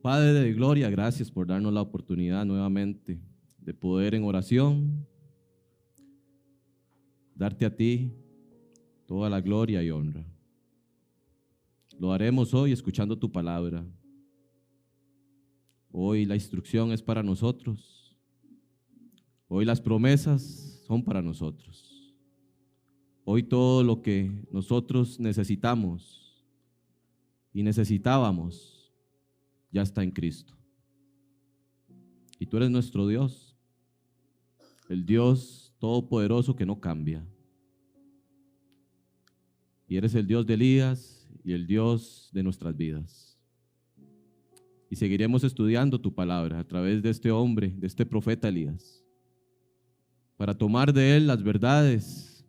Padre de gloria, gracias por darnos la oportunidad nuevamente de poder en oración darte a ti toda la gloria y honra. Lo haremos hoy escuchando tu palabra. Hoy la instrucción es para nosotros. Hoy las promesas son para nosotros. Hoy todo lo que nosotros necesitamos y necesitábamos ya está en Cristo. Y tú eres nuestro Dios, el Dios todopoderoso que no cambia. Y eres el Dios de Elías y el Dios de nuestras vidas. Y seguiremos estudiando tu palabra a través de este hombre, de este profeta Elías, para tomar de él las verdades,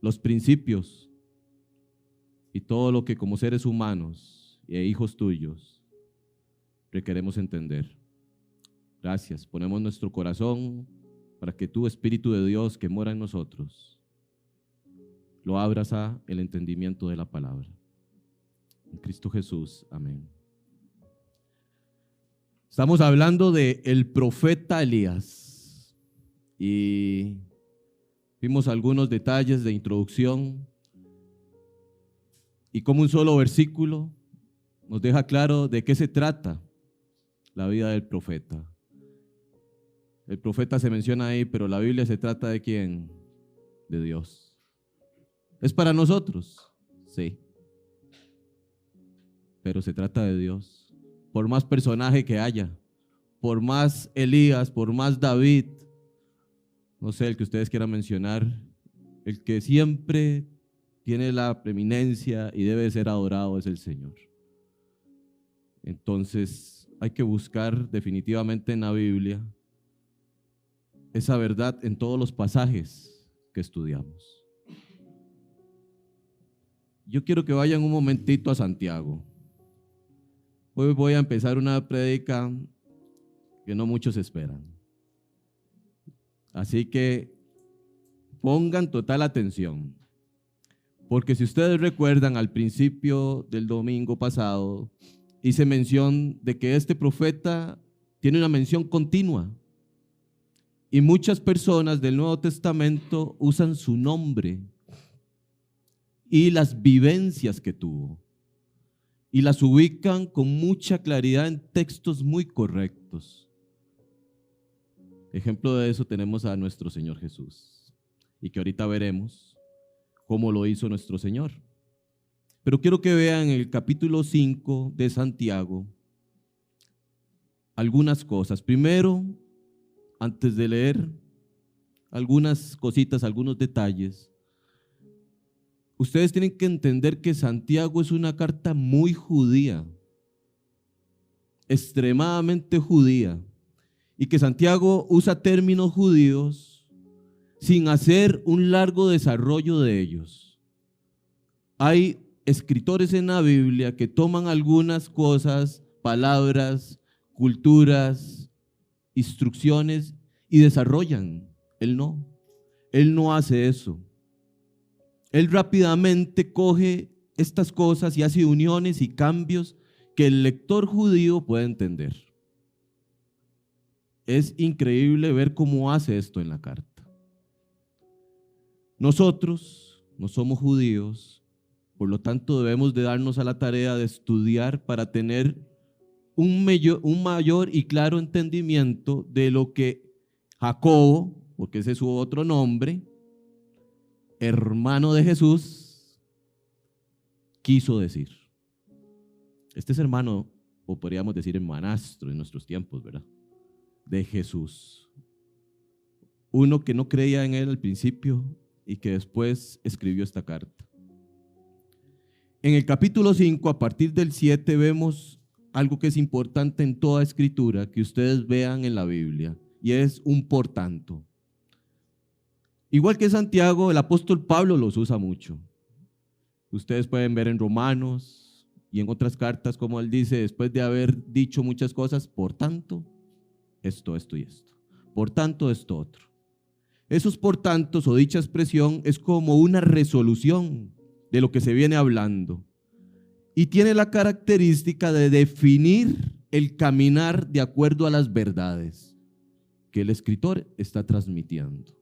los principios y todo lo que como seres humanos e hijos tuyos requeremos entender. Gracias, ponemos nuestro corazón para que tu Espíritu de Dios que mora en nosotros lo abras a el entendimiento de la palabra. En Cristo Jesús, amén. Estamos hablando de el profeta Elías y vimos algunos detalles de introducción y como un solo versículo nos deja claro de qué se trata la vida del profeta. El profeta se menciona ahí, pero la Biblia se trata de ¿quién? De Dios. ¿Es para nosotros? Sí. Pero se trata de Dios. Por más personaje que haya, por más Elías, por más David, no sé, el que ustedes quieran mencionar, el que siempre tiene la preeminencia y debe ser adorado es el Señor. Entonces hay que buscar definitivamente en la Biblia esa verdad en todos los pasajes que estudiamos. Yo quiero que vayan un momentito a Santiago. Hoy voy a empezar una prédica que no muchos esperan. Así que pongan total atención. Porque si ustedes recuerdan, al principio del domingo pasado, hice mención de que este profeta tiene una mención continua. Y muchas personas del Nuevo Testamento usan su nombre y las vivencias que tuvo. Y las ubican con mucha claridad en textos muy correctos. Ejemplo de eso tenemos a nuestro Señor Jesús. Y que ahorita veremos cómo lo hizo nuestro Señor. Pero quiero que vean en el capítulo 5 de Santiago algunas cosas. Primero, antes de leer algunas cositas, algunos detalles, ustedes tienen que entender que Santiago es una carta muy judía, extremadamente judía, y que Santiago usa términos judíos sin hacer un largo desarrollo de ellos. Hay escritores en la Biblia que toman algunas cosas, palabras, culturas, instrucciones y desarrollan. Él no hace eso. Él rápidamente coge estas cosas y hace uniones y cambios que el lector judío puede entender. Es increíble ver cómo hace esto en la carta. Nosotros no somos judíos, por lo tanto debemos de darnos a la tarea de estudiar para tener un mayor y claro entendimiento de lo que Jacobo, porque ese es su otro nombre, hermano de Jesús, quiso decir. Este es hermano, o podríamos decir hermanastro en nuestros tiempos, ¿verdad? De Jesús. Uno que no creía en él al principio y que después escribió esta carta. En el capítulo 5, a partir del 7, vemos algo que es importante en toda escritura que ustedes vean en la Biblia, y es un por tanto. Igual que Santiago, el apóstol Pablo los usa mucho. Ustedes pueden ver en Romanos y en otras cartas como él dice, después de haber dicho muchas cosas, por tanto, esto y esto. Por tanto, esto otro. Esos por tantos o dicha expresión es como una resolución de lo que se viene hablando y tiene la característica de definir el caminar de acuerdo a las verdades que el escritor está transmitiendo.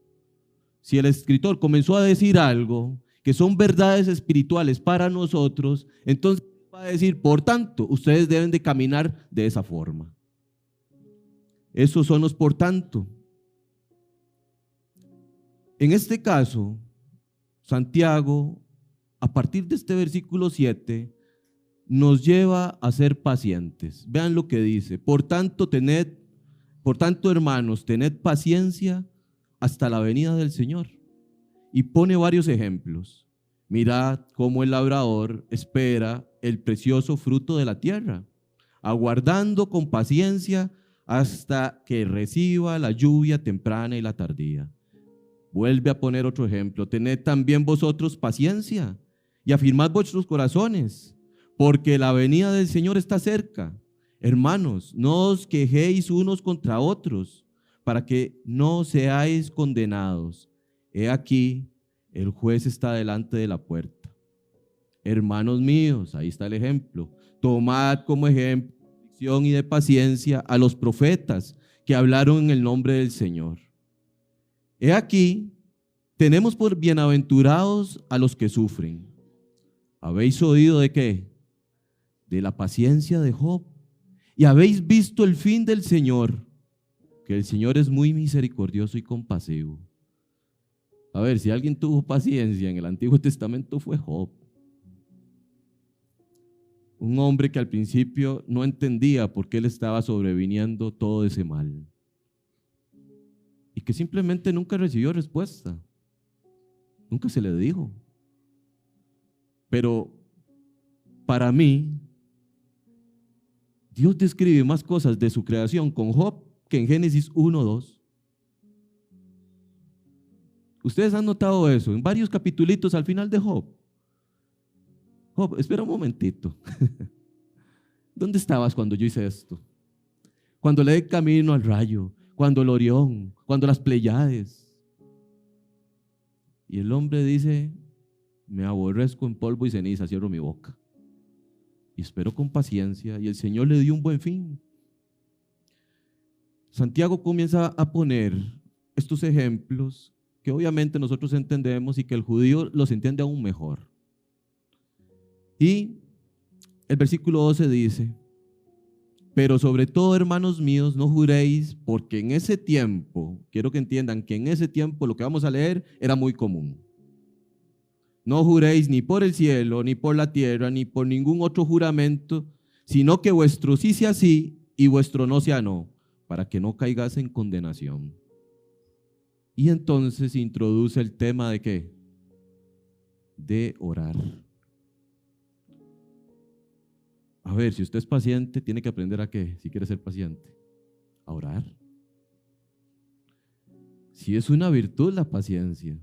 Si el escritor comenzó a decir algo que son verdades espirituales para nosotros, entonces va a decir, por tanto, ustedes deben de caminar de esa forma. Esos son los por tanto. En este caso, Santiago, a partir de este versículo 7, nos lleva a ser pacientes. Vean lo que dice: por tanto, hermanos, tened paciencia hasta la venida del Señor. Y pone varios ejemplos. Mirad cómo el labrador espera el precioso fruto de la tierra, aguardando con paciencia hasta que reciba la lluvia temprana y la tardía. Vuelve a poner otro ejemplo: tened también vosotros paciencia y afirmad vuestros corazones, porque la venida del Señor está cerca. Hermanos, no os quejéis unos contra otros, para que no seáis condenados. He aquí, el juez está delante de la puerta. Hermanos míos, ahí está el ejemplo, tomad como ejemplo de aflicción y de paciencia a los profetas que hablaron en el nombre del Señor. He aquí, tenemos por bienaventurados a los que sufren. ¿Habéis oído de qué? De la paciencia de Job. Y habéis visto el fin del Señor, que el Señor es muy misericordioso y compasivo. A ver, si alguien tuvo paciencia en el Antiguo Testamento fue Job. Un hombre que al principio no entendía por qué le estaba sobreviniendo todo ese mal. Y que simplemente nunca recibió respuesta. Nunca se le dijo. Pero para mí, Dios describe más cosas de su creación con Job que en Génesis 1:2. Ustedes han notado eso en varios capitulitos al final de Job. Job, espera un momentito. ¿Dónde estabas cuando yo hice esto? Cuando le di camino al rayo, cuando el Orión, cuando las Pleiades. Y el hombre dice: me aborrezco en polvo y ceniza, cierro mi boca. Y espero con paciencia, y el Señor le dio un buen fin. Santiago comienza a poner estos ejemplos que obviamente nosotros entendemos y que el judío los entiende aún mejor. Y el versículo 12 dice: pero sobre todo, hermanos míos, no juréis, porque en ese tiempo, quiero que entiendan que en ese tiempo lo que vamos a leer era muy común. No juréis ni por el cielo, ni por la tierra, ni por ningún otro juramento, sino que vuestro sí sea sí y vuestro no sea no, para que no caigas en condenación. Y entonces introduce el tema de ¿qué? De orar. A ver, si usted es paciente, tiene que aprender a ¿qué? Si quiere ser paciente, a orar. Si es una virtud la paciencia,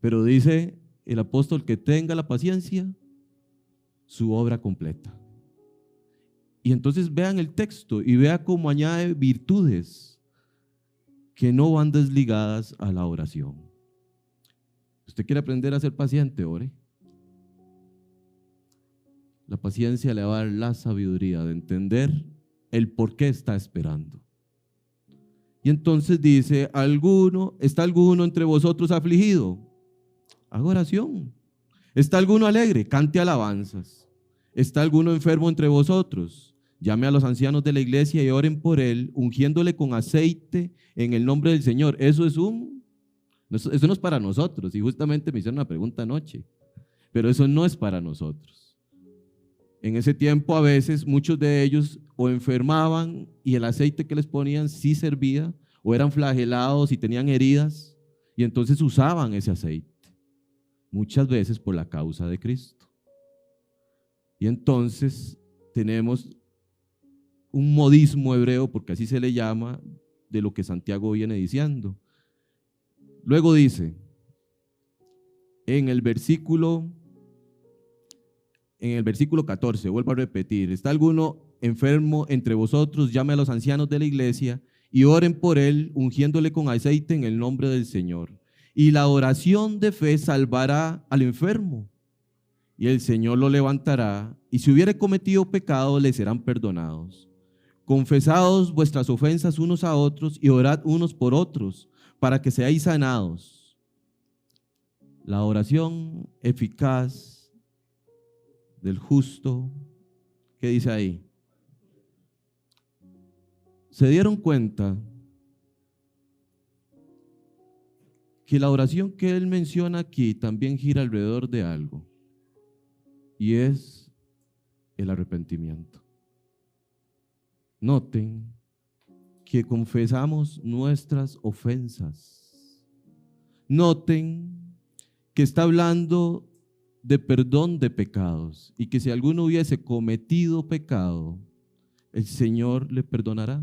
pero dice el apóstol que tenga la paciencia, su obra completa. Y entonces vean el texto y vea cómo añade virtudes que no van desligadas a la oración. ¿Usted quiere aprender a ser paciente? Ore. La paciencia le va a dar la sabiduría de entender el por qué está esperando. Y entonces dice: ¿está alguno entre vosotros afligido? Haga oración. ¿Está alguno alegre? Cante alabanzas. ¿Está alguno enfermo entre vosotros? Llame a los ancianos de la iglesia y oren por él, ungiéndole con aceite en el nombre del Señor. Eso no es para nosotros. Y justamente me hicieron una pregunta anoche. Pero eso no es para nosotros. En ese tiempo a veces muchos de ellos o enfermaban y el aceite que les ponían sí servía, o eran flagelados y tenían heridas y entonces usaban ese aceite, muchas veces por la causa de Cristo. Y entonces tenemos un modismo hebreo, porque así se le llama, de lo que Santiago viene diciendo. Luego dice, en el versículo 14, vuelvo a repetir: ¿está alguno enfermo entre vosotros? Llame a los ancianos de la iglesia y oren por él, ungiéndole con aceite en el nombre del Señor. Y la oración de fe salvará al enfermo, y el Señor lo levantará, y si hubiere cometido pecado, le serán perdonados. confesaos vuestras ofensas unos a otros y orad unos por otros, para que seáis sanados. La oración eficaz del justo, ¿qué dice ahí? ¿Se dieron cuenta que la oración que él menciona aquí también gira alrededor de algo? Y es el arrepentimiento. Noten que confesamos nuestras ofensas. Noten que está hablando de perdón de pecados y que si alguno hubiese cometido pecado, el Señor le perdonará.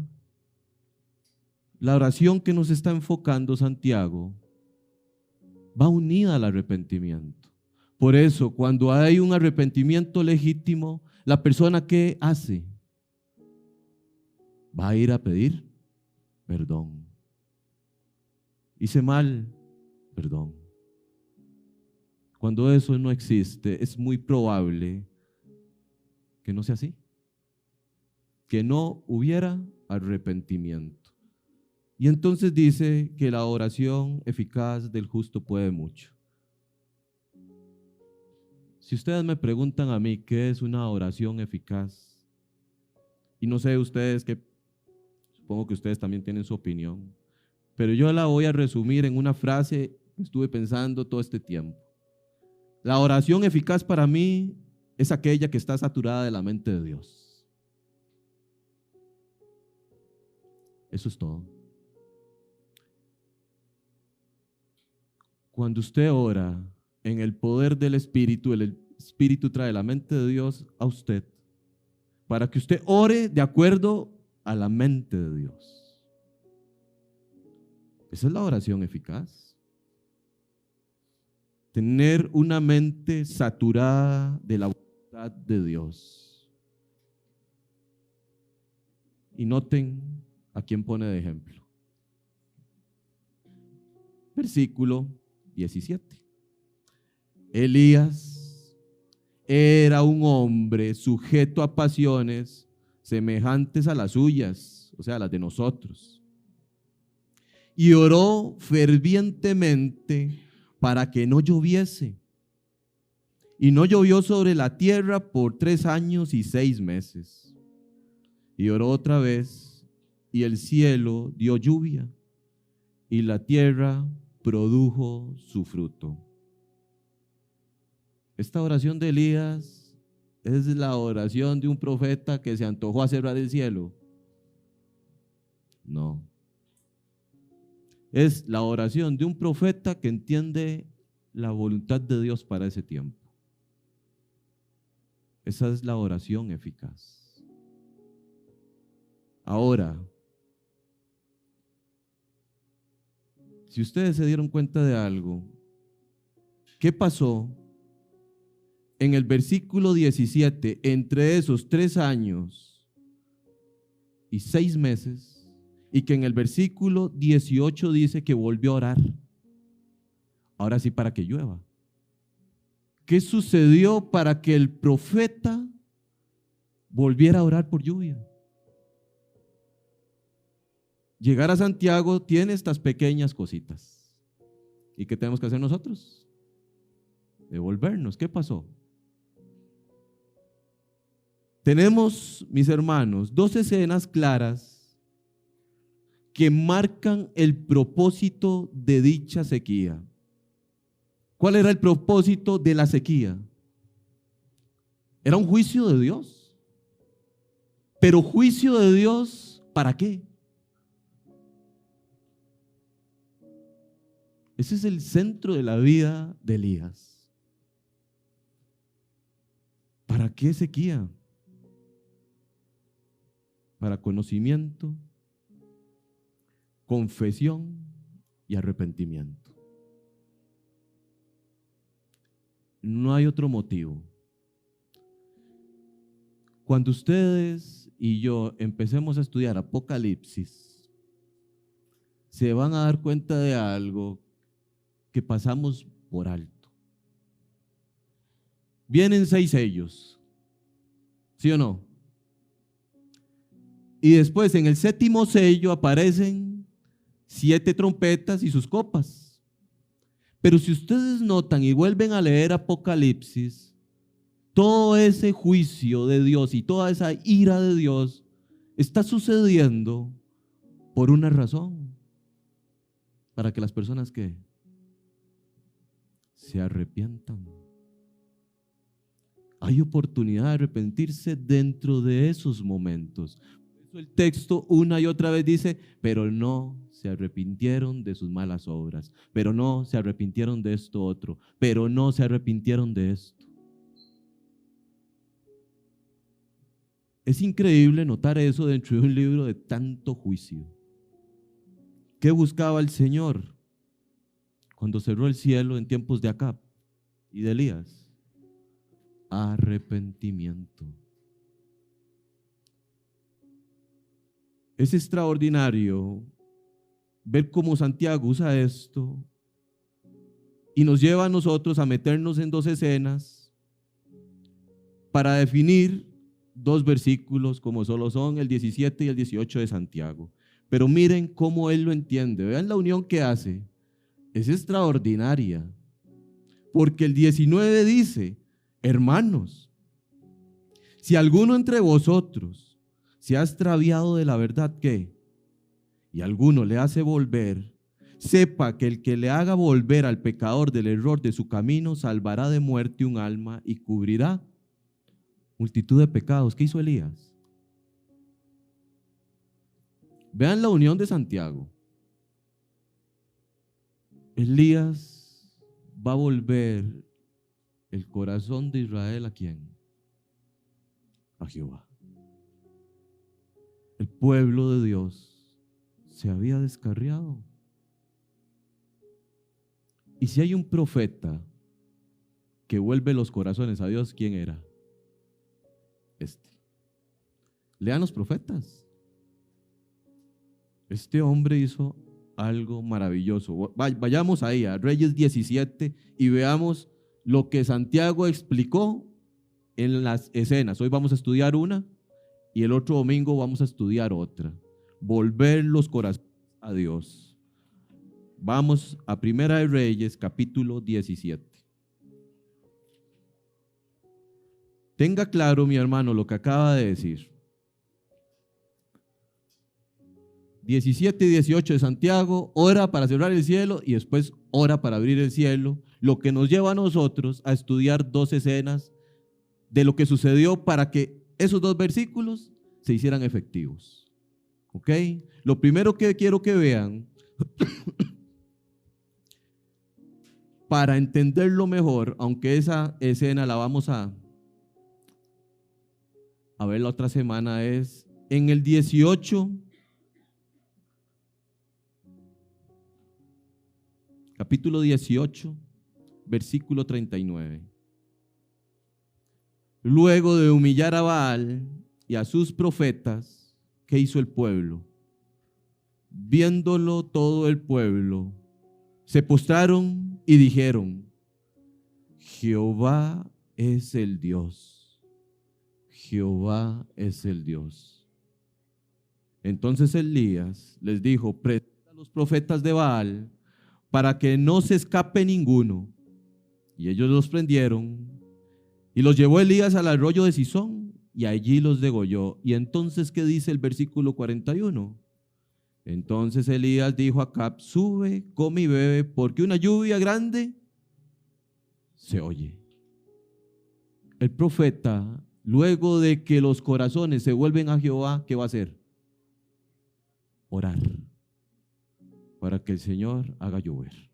La oración que nos está enfocando Santiago va unida al arrepentimiento. Por eso, cuando hay un arrepentimiento legítimo, la persona ¿qué hace? Va a ir a pedir perdón. Hice mal, perdón. Cuando eso no existe, es muy probable que no sea así, que no hubiera arrepentimiento. Y entonces dice que la oración eficaz del justo puede mucho. Si ustedes me preguntan a mí qué es una oración eficaz, y no sé ustedes qué, supongo que ustedes también tienen su opinión, pero yo la voy a resumir en una frase que estuve pensando todo este tiempo. La oración eficaz para mí es aquella que está saturada de la mente de Dios. Eso es todo. Cuando usted ora en el poder del Espíritu, el Espíritu trae la mente de Dios a usted para que usted ore de acuerdo a la mente de Dios. Esa es la oración eficaz. Tener una mente saturada de la voluntad de Dios. Y noten a quién pone de ejemplo. Versículo 17. Elías era un hombre sujeto a pasiones semejantes a las suyas, o sea, las de nosotros. Y oró fervientemente para que no lloviese. Y no llovió sobre la tierra por 3 años y 6 meses. Y oró otra vez, y el cielo dio lluvia, y la tierra produjo su fruto. Esta oración de Elías es la oración de un profeta que se antojó a cerrar el cielo. No. Es la oración de un profeta que entiende la voluntad de Dios para ese tiempo. Esa es la oración eficaz. Ahora, si ustedes se dieron cuenta de algo, ¿qué pasó en el versículo 17 entre esos 3 años y 6 meses? Y que en el versículo 18 dice que volvió a orar. Ahora sí, para que llueva. ¿Qué sucedió para que el profeta volviera a orar por lluvia? Llegar a Santiago tiene estas pequeñas cositas. ¿Y qué tenemos que hacer nosotros? Devolvernos. ¿Qué pasó? Tenemos, mis hermanos, 2 escenas claras que marcan el propósito de dicha sequía. ¿Cuál era el propósito de la sequía? Era un juicio de Dios. Pero juicio de Dios, ¿para qué? Ese es el centro de la vida de Elías. ¿Para qué sequía? Para conocimiento, confesión y arrepentimiento. No hay otro motivo. Cuando ustedes y yo empecemos a estudiar Apocalipsis, se van a dar cuenta de algo que pasamos por alto. Vienen 6 sellos, ¿sí o no? Y después en el 7º sello aparecen 7 trompetas y sus copas. Pero si ustedes notan y vuelven a leer Apocalipsis, todo ese juicio de Dios y toda esa ira de Dios está sucediendo por una razón. Para que las personas que se arrepientan. Hay oportunidad de arrepentirse dentro de esos momentos. Por eso el texto una y otra vez dice, pero no se arrepintieron de sus malas obras, pero no se arrepintieron de esto otro, pero no se arrepintieron de esto. Es increíble notar eso dentro de un libro de tanto juicio. ¿Qué buscaba el Señor cuando cerró el cielo en tiempos de Acab y de Elías? Arrepentimiento. Es extraordinario ver cómo Santiago usa esto y nos lleva a nosotros a meternos en 2 escenas para definir 2 versículos como solo son el 17 y el 18 de Santiago. Pero miren cómo él lo entiende, vean la unión que hace, es extraordinaria, porque el 19 dice, hermanos, si alguno entre vosotros se ha extraviado de la verdad, ¿qué? Y alguno le hace volver, sepa que el que le haga volver al pecador del error de su camino, salvará de muerte un alma y cubrirá multitud de pecados. ¿Qué hizo Elías? Vean la unión de Santiago. Elías va a volver el corazón de Israel, ¿a quién? A Jehová. El pueblo de Dios se había descarriado. Y si hay un profeta que vuelve los corazones a Dios, ¿quién era? Lean los profetas. Este hombre hizo algo maravilloso. Vayamos ahí a Reyes 17 y veamos lo que Santiago explicó en las escenas. Hoy vamos a estudiar una y el otro domingo vamos a estudiar otra. Volver los corazones a Dios. Vamos a Primera de Reyes, capítulo 17. Tenga claro, mi hermano, lo que acaba de decir. 17 y 18 de Santiago, ora para cerrar el cielo y después ora para abrir el cielo, lo que nos lleva a nosotros a estudiar 2 escenas de lo que sucedió para que esos 2 versículos se hicieran efectivos. ¿Ok? Lo primero que quiero que vean, para entenderlo mejor, aunque esa escena la vamos a ver la otra semana, es en el 18, capítulo 18, versículo 39. Luego de humillar a Baal y a sus profetas, ¿qué hizo el pueblo? Viéndolo todo el pueblo, se postraron y dijeron, Jehová es el Dios. Jehová es el Dios. Entonces Elías les dijo, prenda a los profetas de Baal para que no se escape ninguno. Y ellos los prendieron y los llevó Elías al arroyo de Cisón y allí los degolló. Y entonces, ¿qué dice el versículo 41? Entonces Elías dijo a Acab, sube, come y bebe, porque una lluvia grande se oye. El profeta, luego de que los corazones se vuelven a Jehová, ¿qué va a hacer? Orar para que el Señor haga llover.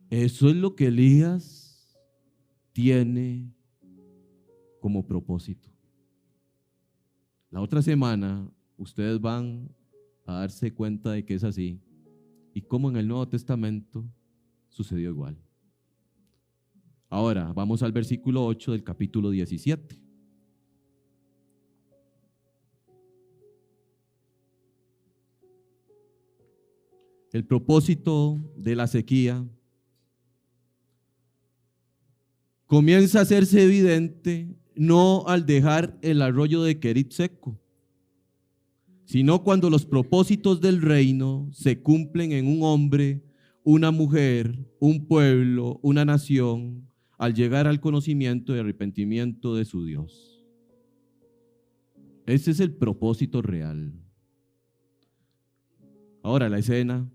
Eso es lo que Elías tiene como propósito. La otra semana ustedes van a darse cuenta de que es así y cómo en el Nuevo Testamento sucedió igual. Ahora vamos al versículo 8 del capítulo 17. El propósito de la sequía comienza a hacerse evidente no al dejar el arroyo de Querit seco, sino cuando los propósitos del reino se cumplen en un hombre, una mujer, un pueblo, una nación, al llegar al conocimiento y arrepentimiento de su Dios. Ese es el propósito real. Ahora, la escena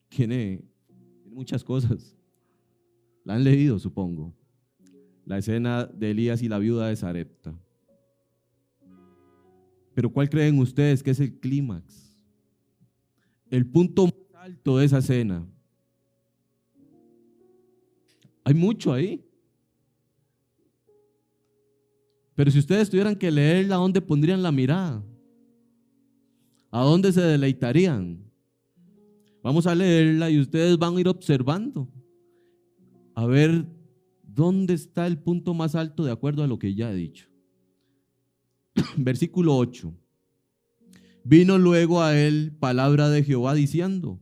tiene muchas cosas. La han leído, supongo. La escena de Elías y la viuda de Sarepta. Pero ¿cuál creen ustedes que es el clímax? El punto más alto de esa escena. Hay mucho ahí. Pero si ustedes tuvieran que leerla, ¿a dónde pondrían la mirada? ¿A dónde se deleitarían? Vamos a leerla y ustedes van a ir observando. A ver dónde está el punto más alto de acuerdo a lo que ya he dicho. Versículo 8. Vino luego a él palabra de Jehová diciendo: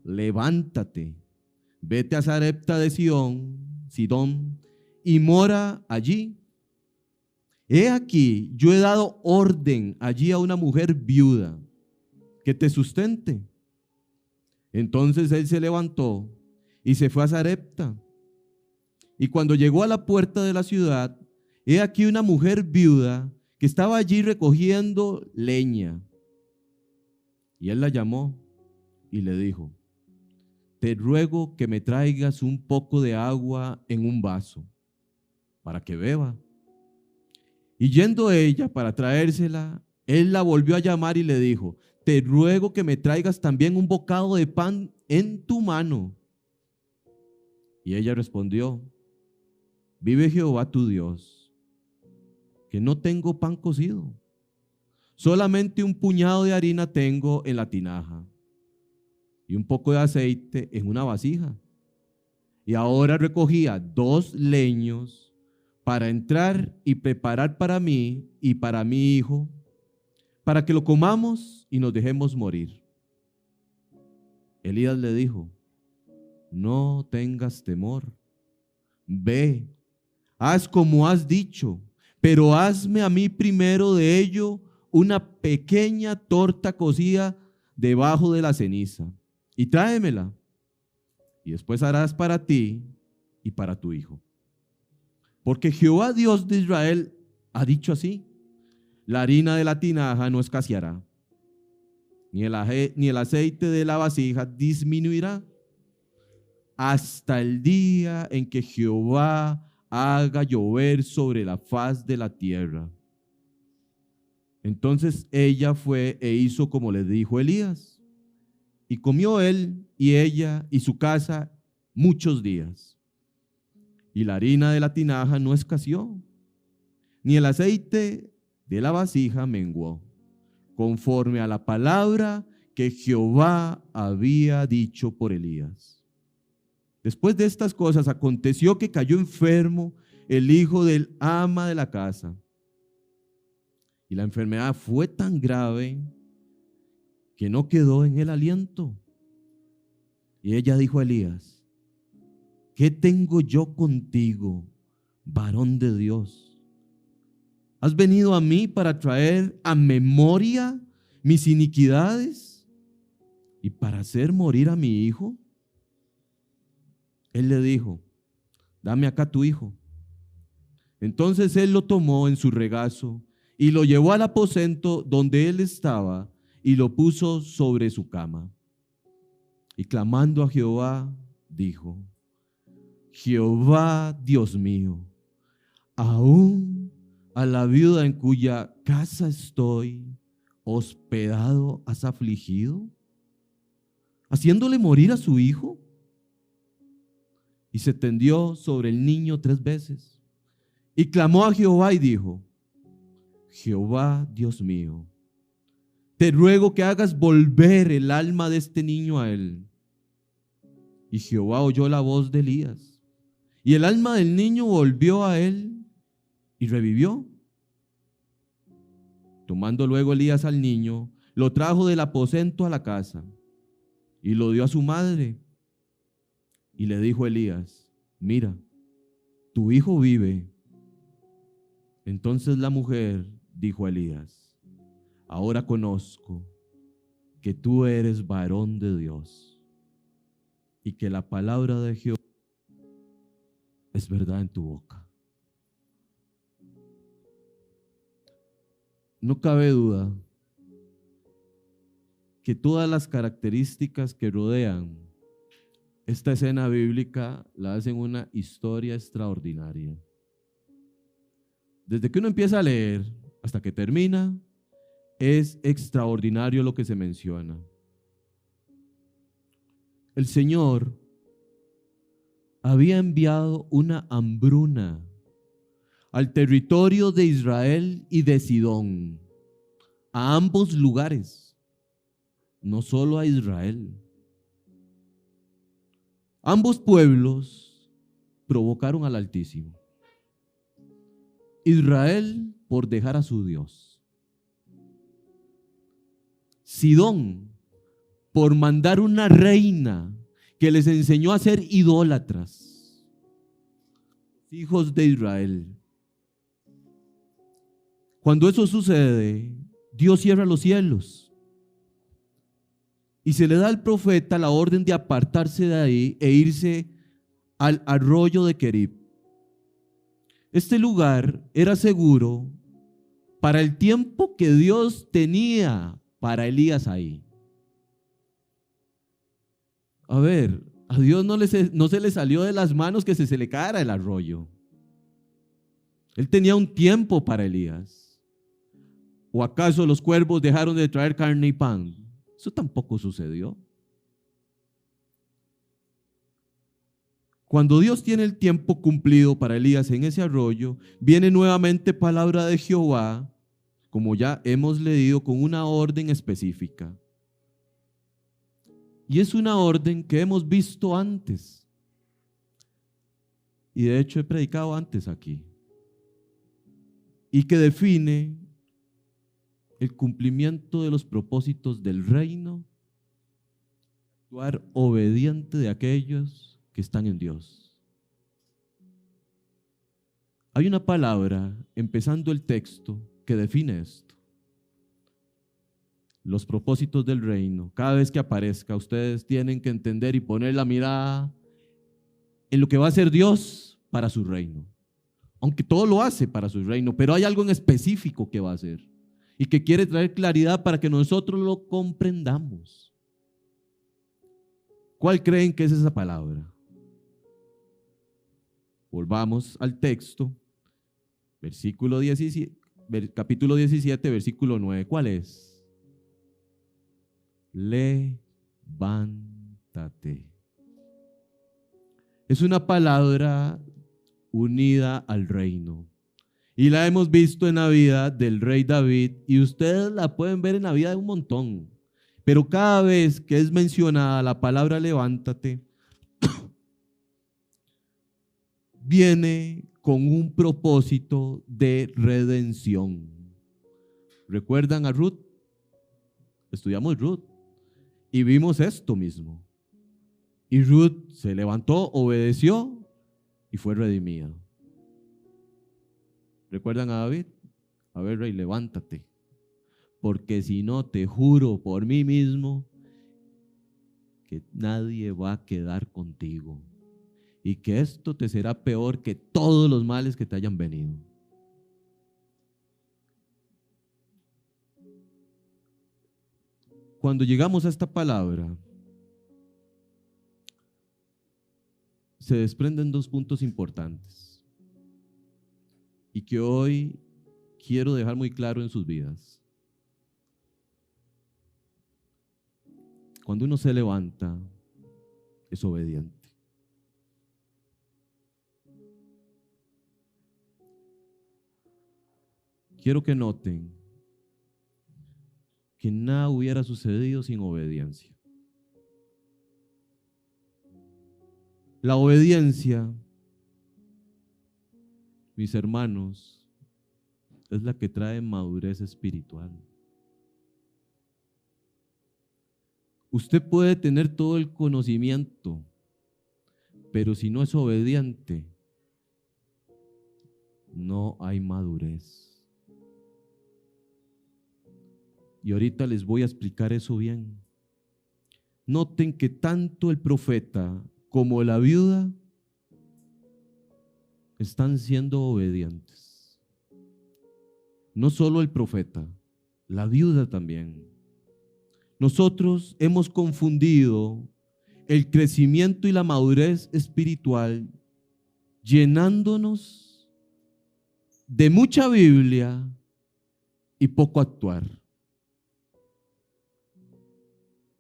levántate, vete a Sarepta de Sidón, y mora allí. He aquí, yo he dado orden allí a una mujer viuda que te sustente. Entonces él se levantó y se fue a Sarepta. Y cuando llegó a la puerta de la ciudad, he aquí una mujer viuda que estaba allí recogiendo leña. Y él la llamó y le dijo: te ruego que me traigas un poco de agua en un vaso para que beba. Y yendo ella para traérsela, él la volvió a llamar y le dijo: te ruego que me traigas también un bocado de pan en tu mano. Y ella respondió: vive Jehová tu Dios, que no tengo pan cocido, solamente un puñado de harina tengo en la tinaja y un poco de aceite en una vasija. Y ahora recogía 2 leños para entrar y preparar para mí y para mi hijo, para que lo comamos y nos dejemos morir. Elías le dijo: no tengas temor, ve, haz como has dicho, pero hazme a mí primero de ello una pequeña torta cocida debajo de la ceniza y tráemela, y después harás para ti y para tu hijo. Porque Jehová Dios de Israel ha dicho así: la harina de la tinaja no escaseará, ni el aceite de la vasija disminuirá, hasta el día en que Jehová haga llover sobre la faz de la tierra. Entonces ella fue e hizo como le dijo Elías, y comió él y ella y su casa muchos días. Y la harina de la tinaja no escaseó, ni el aceite de la vasija menguó, conforme a la palabra que Jehová había dicho por Elías. Después de estas cosas aconteció que cayó enfermo el hijo del ama de la casa. Y la enfermedad fue tan grave que no quedó en él aliento. Y ella dijo a Elías: ¿qué tengo yo contigo, varón de Dios? ¿Has venido a mí para traer a memoria mis iniquidades y para hacer morir a mi hijo? Él le dijo: dame acá tu hijo. Entonces él lo tomó en su regazo y lo llevó al aposento donde él estaba y lo puso sobre su cama. Y clamando a Jehová, dijo: Jehová, Dios mío, aún a la viuda en cuya casa estoy hospedado has afligido, haciéndole morir a su hijo. Y se tendió sobre el niño 3 veces y clamó a Jehová y dijo: Jehová, Dios mío, te ruego que hagas volver el alma de este niño a él. Y Jehová oyó la voz de Elías, y el alma del niño volvió a él y revivió. Tomando luego Elías al niño, lo trajo del aposento a la casa y lo dio a su madre. Y le dijo Elías: mira, tu hijo vive. Entonces la mujer dijo a Elías: ahora conozco que tú eres varón de Dios y que la palabra de Jehová es verdad en tu boca. No cabe duda que todas las características que rodean esta escena bíblica la hacen una historia extraordinaria. Desde que uno empieza a leer hasta que termina, es extraordinario lo que se menciona. El Señor había enviado una hambruna al territorio de Israel y de Sidón, a ambos lugares, no solo a Israel. Ambos pueblos provocaron al Altísimo. Israel por dejar a su Dios. Sidón por mandar una reina que les enseñó a ser idólatras. Hijos de Israel. Cuando eso sucede, Dios cierra los cielos y se le da al profeta la orden de apartarse de ahí e irse al arroyo de Querib. Este lugar era seguro para el tiempo que Dios tenía para Elías ahí. A ver, a Dios no se le salió de las manos que se le caera el arroyo. Él tenía un tiempo para Elías. ¿O acaso los cuervos dejaron de traer carne y pan? Eso tampoco sucedió. Cuando Dios tiene el tiempo cumplido para Elías en ese arroyo, viene nuevamente palabra de Jehová, como ya hemos leído, con una orden específica. Y es una orden que hemos visto antes. Y de hecho he predicado antes aquí. Y que define el cumplimiento de los propósitos del reino, actuar obediente de aquellos que están en Dios. Hay una palabra empezando el texto que define esto. Los propósitos del reino. Cada vez que aparezca, ustedes tienen que entender y poner la mirada en lo que va a hacer Dios para su reino. Aunque todo lo hace para su reino, pero hay algo en específico que va a hacer y que quiere traer claridad para que nosotros lo comprendamos. ¿Cuál creen que es esa palabra? Volvamos al texto, versículo 17, capítulo 17, versículo 9. ¿Cuál es? Levántate. Es una palabra unida al reino. Y la hemos visto en la vida del rey David y ustedes la pueden ver en la vida de un montón. Pero cada vez que es mencionada la palabra levántate, viene con un propósito de redención. ¿Recuerdan a Ruth? Estudiamos Ruth y vimos esto mismo. Y Ruth se levantó, obedeció y fue redimida. ¿Recuerdan a David? A ver, rey, levántate, porque si no, te juro por mí mismo que nadie va a quedar contigo y que esto te será peor que todos los males que te hayan venido. Cuando llegamos a esta palabra, se desprenden dos puntos importantes y que hoy quiero dejar muy claro en sus vidas. Cuando uno se levanta, es obediente. Quiero que noten que nada hubiera sucedido sin obediencia. La obediencia, mis hermanos, es la que trae madurez espiritual. Usted puede tener todo el conocimiento, pero si no es obediente, no hay madurez. Y ahorita les voy a explicar eso bien. Noten que tanto el profeta como la viuda están siendo obedientes. No solo el profeta, la viuda también. Nosotros hemos confundido el crecimiento y la madurez espiritual llenándonos de mucha Biblia y poco actuar.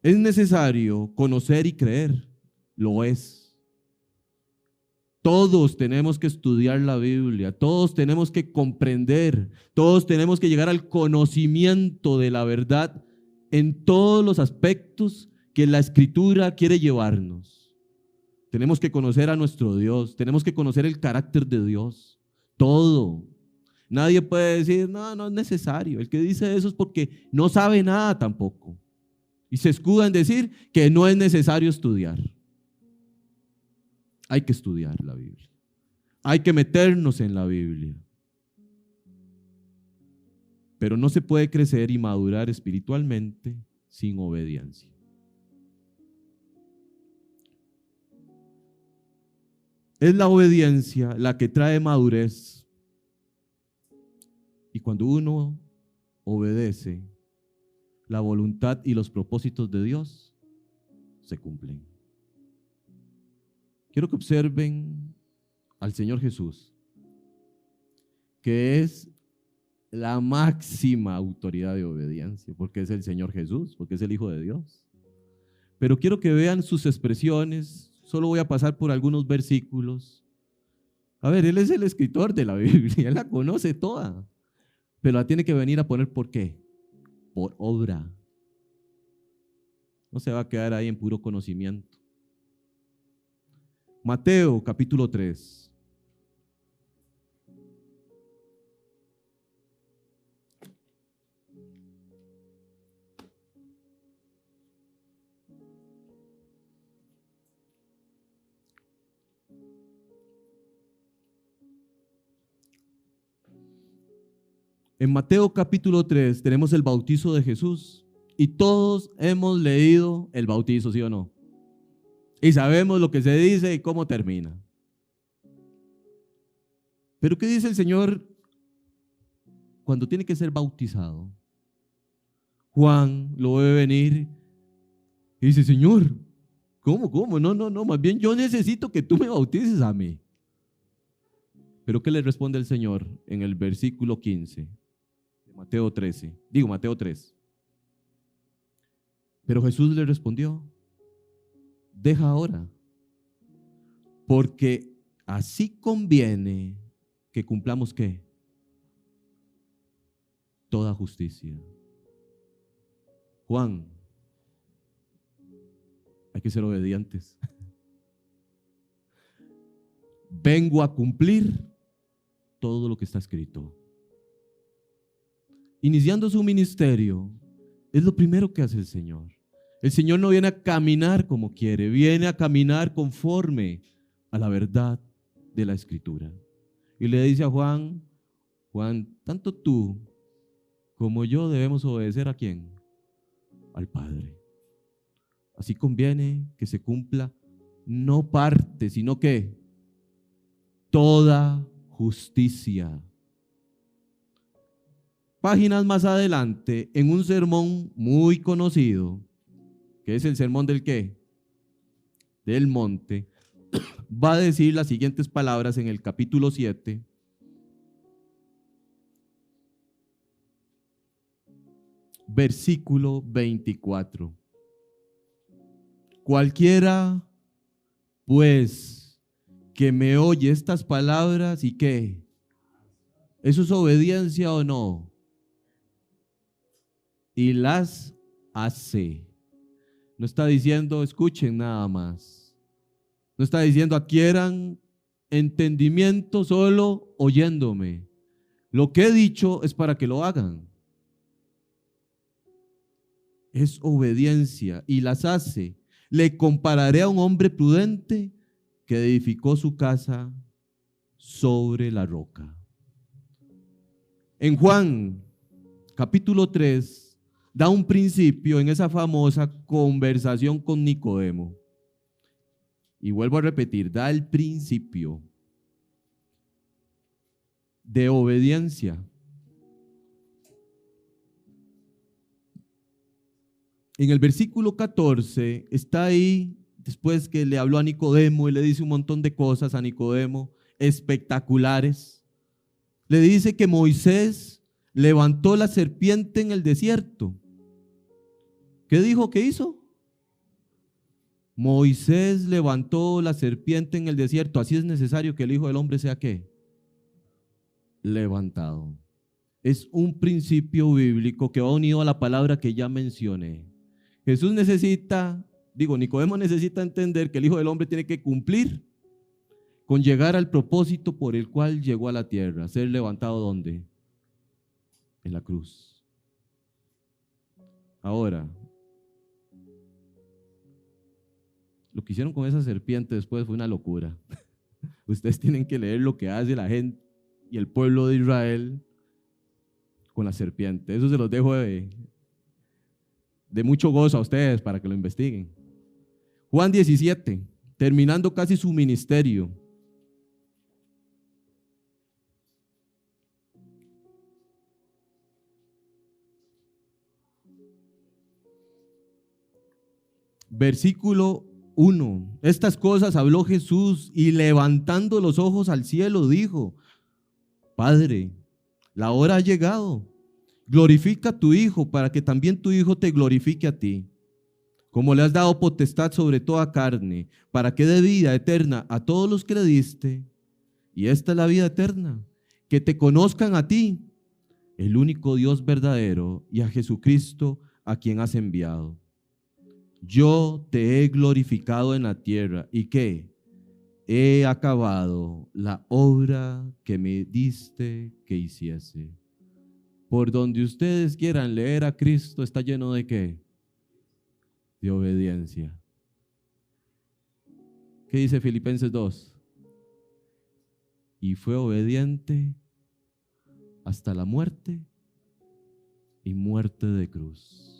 Es necesario conocer y creer, lo es. Todos tenemos que estudiar la Biblia, todos tenemos que comprender, todos tenemos que llegar al conocimiento de la verdad en todos los aspectos que la Escritura quiere llevarnos. Tenemos que conocer a nuestro Dios, tenemos que conocer el carácter de Dios, todo. Nadie puede decir, no, no es necesario. El que dice eso es porque no sabe nada tampoco. Y se escuda en decir que no es necesario estudiar. Hay que estudiar la Biblia. Hay que meternos en la Biblia. Pero no se puede crecer y madurar espiritualmente sin obediencia. Es la obediencia la que trae madurez. Y cuando uno obedece, la voluntad y los propósitos de Dios se cumplen. Quiero que observen al Señor Jesús, que es la máxima autoridad de obediencia, porque es el Señor Jesús, porque es el Hijo de Dios. Pero quiero que vean sus expresiones. Solo voy a pasar por algunos versículos. A ver, Él es el escritor de la Biblia, Él la conoce toda, pero la tiene que venir a poner ¿por qué? Por obra. No se va a quedar ahí en puro conocimiento. Mateo capítulo 3. En Mateo capítulo 3 tenemos el bautizo de Jesús y todos hemos leído el bautizo, ¿sí o no? Y sabemos lo que se dice y cómo termina. Pero ¿qué dice el Señor cuando tiene que ser bautizado? Juan lo ve venir y dice, Señor, ¿cómo? No, más bien yo necesito que tú me bautices a mí. Pero ¿qué le responde el Señor en el versículo 15? Mateo 3. Pero Jesús le respondió, deja ahora, porque así conviene que cumplamos ¿qué? Toda justicia. Juan, hay que ser obedientes. Vengo a cumplir todo lo que está escrito. Iniciando su ministerio, es lo primero que hace el Señor. El Señor no viene a caminar como quiere, viene a caminar conforme a la verdad de la Escritura. Y le dice a Juan, tanto tú como yo debemos obedecer ¿a quién? Al Padre. Así conviene que se cumpla no parte, sino que toda justicia. Páginas más adelante, en un sermón muy conocido, que es el sermón del ¿qué? Del monte, va a decir las siguientes palabras en el capítulo 7. Versículo 24. Cualquiera, pues, que me oye estas palabras y ¿qué? ¿Eso es obediencia o no? Y las hace. No está diciendo escuchen nada más. No está diciendo adquieran entendimiento solo oyéndome. Lo que he dicho es para que lo hagan. Es obediencia y las hace. Le compararé a un hombre prudente que edificó su casa sobre la roca. En Juan capítulo 3 da un principio en esa famosa conversación con Nicodemo. Y vuelvo a repetir, da el principio de obediencia. En el versículo 14 está ahí, después que le habló a Nicodemo y le dice un montón de cosas a Nicodemo, espectaculares. Le dice que Moisés levantó la serpiente en el desierto. ¿Qué dijo que hizo? Moisés levantó la serpiente en el desierto. Así es necesario que el Hijo del Hombre sea ¿qué? Levantado. Es un principio bíblico que va unido a la palabra que ya mencioné. Jesús Nicodemo necesita entender que el Hijo del Hombre tiene que cumplir con llegar al propósito por el cual llegó a la tierra, ser levantado ¿dónde? En la cruz. Ahora, lo que hicieron con esa serpiente después fue una locura. Ustedes tienen que leer lo que hace la gente y el pueblo de Israel con la serpiente. Eso se los dejo de mucho gozo a ustedes para que lo investiguen. Juan 17, terminando casi su ministerio. Versículo 1. Estas cosas habló Jesús y levantando los ojos al cielo dijo: Padre, la hora ha llegado. Glorifica a tu Hijo para que también tu Hijo te glorifique a ti. Como le has dado potestad sobre toda carne, para que dé vida eterna a todos los que le diste. Y esta es la vida eterna, que te conozcan a ti, el único Dios verdadero, y a Jesucristo a quien has enviado. Yo te he glorificado en la tierra y que he acabado la obra que me diste que hiciese. Por donde ustedes quieran leer a Cristo está lleno de ¿qué? De obediencia. ¿Qué dice Filipenses 2? Y fue obediente hasta la muerte y muerte de cruz.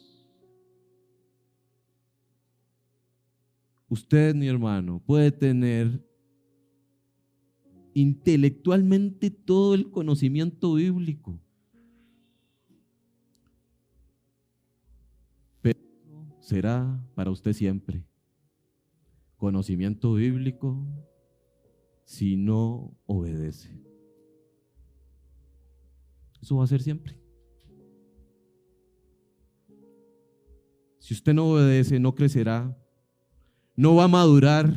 Usted, mi hermano, puede tener intelectualmente todo el conocimiento bíblico, pero será para usted siempre conocimiento bíblico si no obedece. Eso va a ser siempre. Si usted no obedece, no crecerá, no va a madurar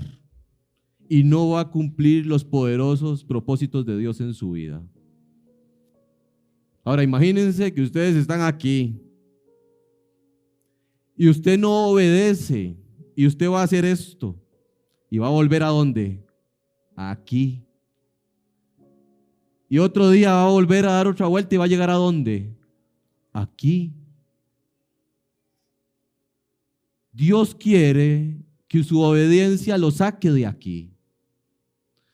y no va a cumplir los poderosos propósitos de Dios en su vida. Ahora imagínense que ustedes están aquí y usted no obedece y usted va a hacer esto y va a volver ¿a dónde? Aquí. Y otro día va a volver a dar otra vuelta y va a llegar ¿a dónde? Aquí. Dios quiere que su obediencia lo saque de aquí.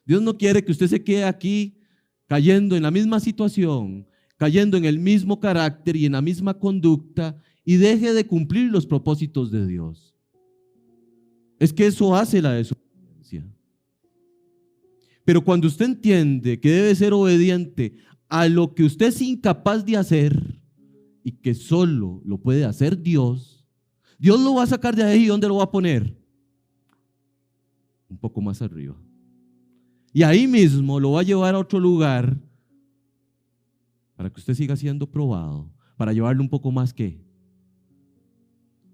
Dios no quiere que usted se quede aquí cayendo en la misma situación, cayendo en el mismo carácter y en la misma conducta y deje de cumplir los propósitos de Dios. Es que eso hace la desobediencia. Pero cuando usted entiende que debe ser obediente a lo que usted es incapaz de hacer y que solo lo puede hacer Dios, Dios lo va a sacar de ahí. ¿Y dónde lo va a poner? Un poco más arriba. Y ahí mismo lo va a llevar a otro lugar para que usted siga siendo probado, para llevarle un poco más que.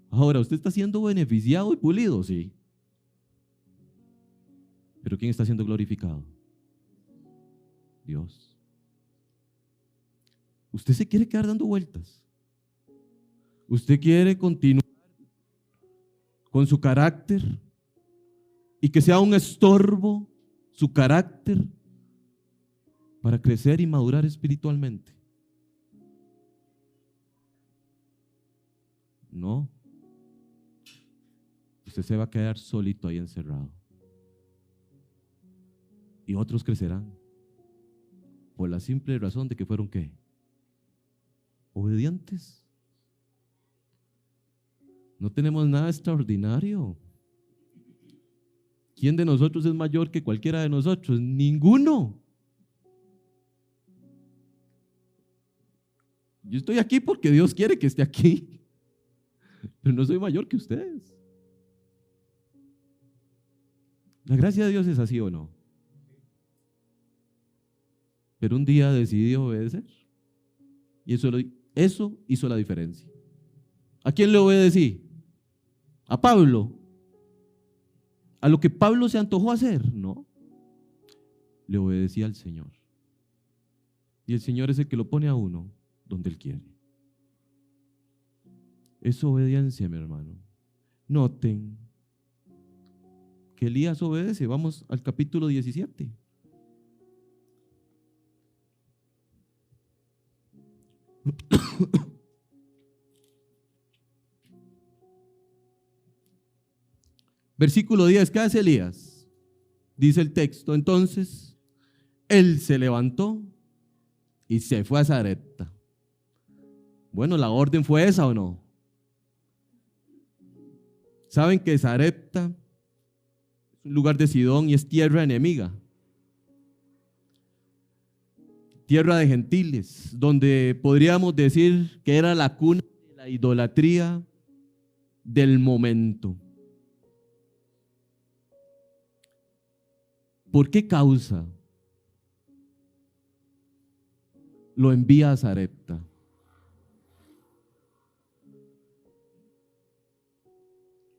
Ahora, usted está siendo beneficiado y pulido, sí. Pero ¿quién está siendo glorificado? Dios. Usted se quiere quedar dando vueltas. Usted quiere continuar con su carácter y que sea un estorbo su carácter para crecer y madurar espiritualmente. No. Usted se va a quedar solito ahí encerrado. Y otros crecerán por la simple razón de que fueron ¿qué? Obedientes. No tenemos nada extraordinario. ¿Quién de nosotros es mayor que cualquiera de nosotros? Ninguno. Yo estoy aquí porque Dios quiere que esté aquí, pero no soy mayor que ustedes. La gracia de Dios es así o no. Pero un día decidí obedecer y eso hizo la diferencia. ¿A quién le obedecí? ¿A Pablo? ¿A lo que Pablo se antojó hacer? No. Le obedecí al Señor. Y el Señor es el que lo pone a uno donde Él quiere. Es obediencia, mi hermano. Noten que Elías obedece. Vamos al capítulo 17. Versículo 10, ¿qué hace Elías? Dice el texto, entonces él se levantó y se fue a Sarepta. Bueno, ¿la orden fue esa o no? ¿Saben que Sarepta es un lugar de Sidón y es tierra enemiga? Tierra de gentiles, donde podríamos decir que era la cuna de la idolatría del momento. ¿Por qué causa lo envía a Sarepta?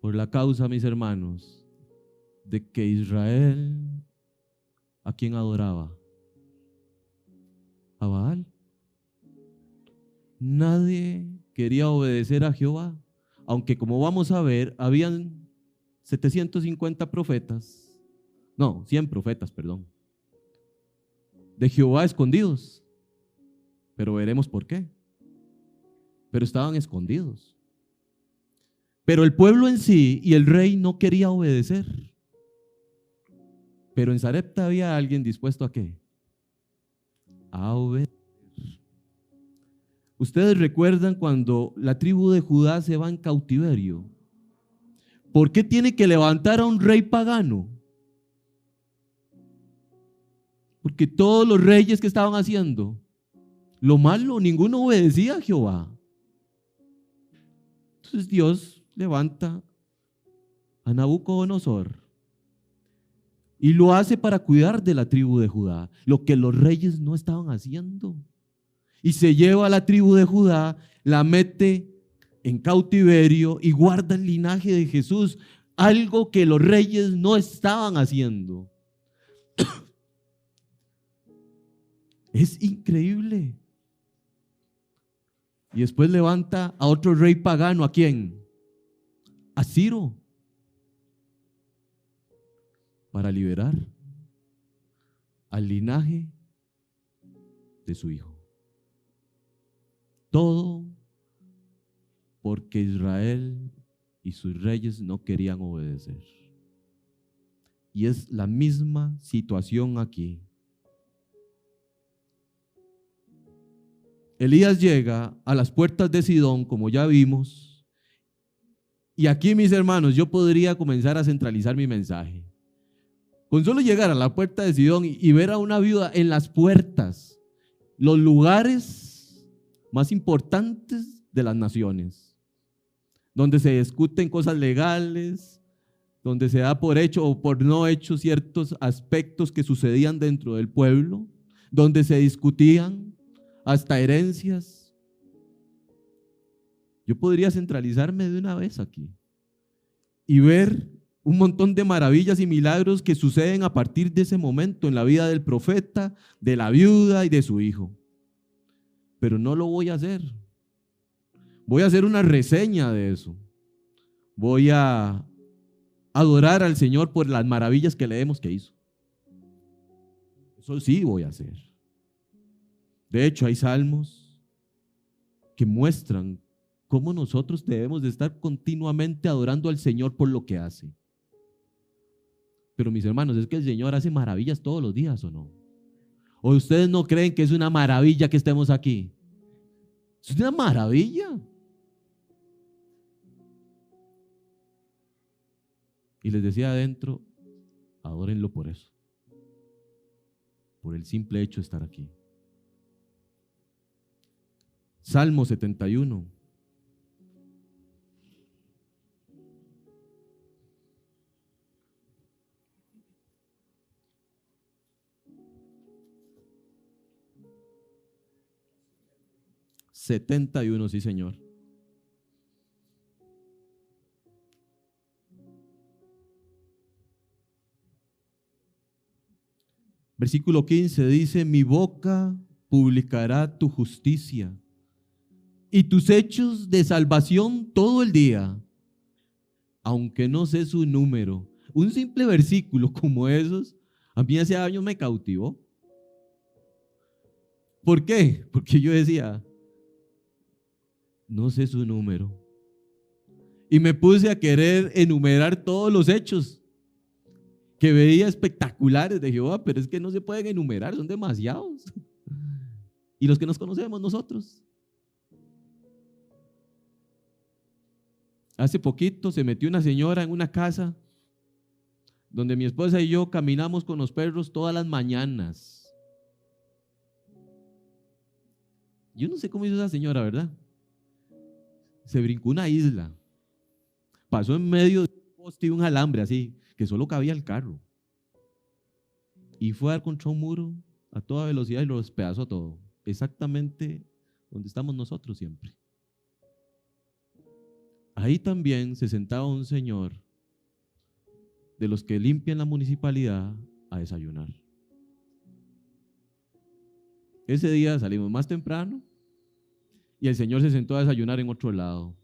Por la causa, mis hermanos, de que Israel, ¿a quién adoraba? A Baal. Nadie quería obedecer a Jehová, aunque como vamos a ver, habían 750 profetas. No, 100 profetas, perdón, de Jehová escondidos, pero veremos por qué. Pero estaban escondidos. Pero el pueblo en sí y el rey no quería obedecer. Pero en Sarepta había alguien dispuesto ¿a qué? A obedecer. Ustedes recuerdan cuando la tribu de Judá se va en cautiverio. ¿Por qué tiene que levantar a un rey pagano? Porque todos los reyes que estaban haciendo lo malo, ninguno obedecía a Jehová. Entonces Dios levanta a Nabucodonosor y lo hace para cuidar de la tribu de Judá, lo que los reyes no estaban haciendo. Y se lleva a la tribu de Judá, la mete en cautiverio y guarda el linaje de Jesús, algo que los reyes no estaban haciendo. Es increíble. Y después levanta a otro rey pagano. ¿A quién? A Ciro. Para liberar al linaje de su hijo. Todo porque Israel y sus reyes no querían obedecer. Y es la misma situación aquí. Elías llega a las puertas de Sidón, como ya vimos, y aquí, mis hermanos, yo podría comenzar a centralizar mi mensaje. Con solo llegar a la puerta de Sidón y ver a una viuda en las puertas, los lugares más importantes de las naciones, donde se discuten cosas legales, donde se da por hecho o por no hecho ciertos aspectos que sucedían dentro del pueblo, donde se discutían hasta herencias. Yo podría centralizarme de una vez aquí y ver un montón de maravillas y milagros que suceden a partir de ese momento en la vida del profeta, de la viuda y de su hijo. Pero no lo voy a hacer. Voy a hacer una reseña de eso. Voy a adorar al Señor por las maravillas que leemos que hizo. Eso sí voy a hacer. De hecho, hay salmos que muestran cómo nosotros debemos de estar continuamente adorando al Señor por lo que hace. Pero mis hermanos, ¿es que el Señor hace maravillas todos los días o no? ¿O ustedes no creen que es una maravilla que estemos aquí? Es una maravilla. Y les decía adentro, adórenlo por eso, por el simple hecho de estar aquí. Salmo 71. Sí, Señor. Versículo 15 dice: mi boca publicará tu justicia y tus hechos de salvación todo el día, aunque no sé su número. Un simple versículo como esos, a mí hace años me cautivó. ¿Por qué? Porque yo decía, no sé su número. Y me puse a querer enumerar todos los hechos que veía espectaculares de Jehová, pero es que no se pueden enumerar, son demasiados. Y los que nos conocemos nosotros. Hace poquito se metió una señora en una casa donde mi esposa y yo caminamos con los perros todas las mañanas. Yo no sé cómo hizo esa señora, ¿verdad? Se brincó una isla, pasó en medio de un poste y un alambre así, que solo cabía el carro, y fue a dar contra un muro a toda velocidad y lo despedazó todo, exactamente donde estamos nosotros siempre. Ahí también se sentaba un señor de los que limpian la municipalidad a desayunar. Ese día salimos más temprano y el señor se sentó a desayunar en otro lado.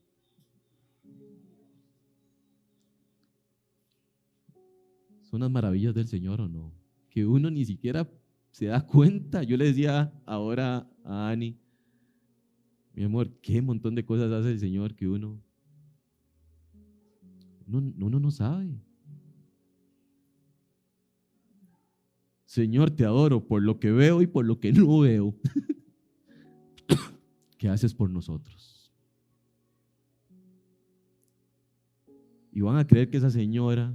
¿Son las maravillas del Señor o no? Que uno ni siquiera se da cuenta. Yo le decía ahora a Ani, mi amor, qué montón de cosas hace el Señor que uno no sabe. Señor, te adoro por lo que veo y por lo que no veo. ¿Qué haces por nosotros? Y van a creer que esa señora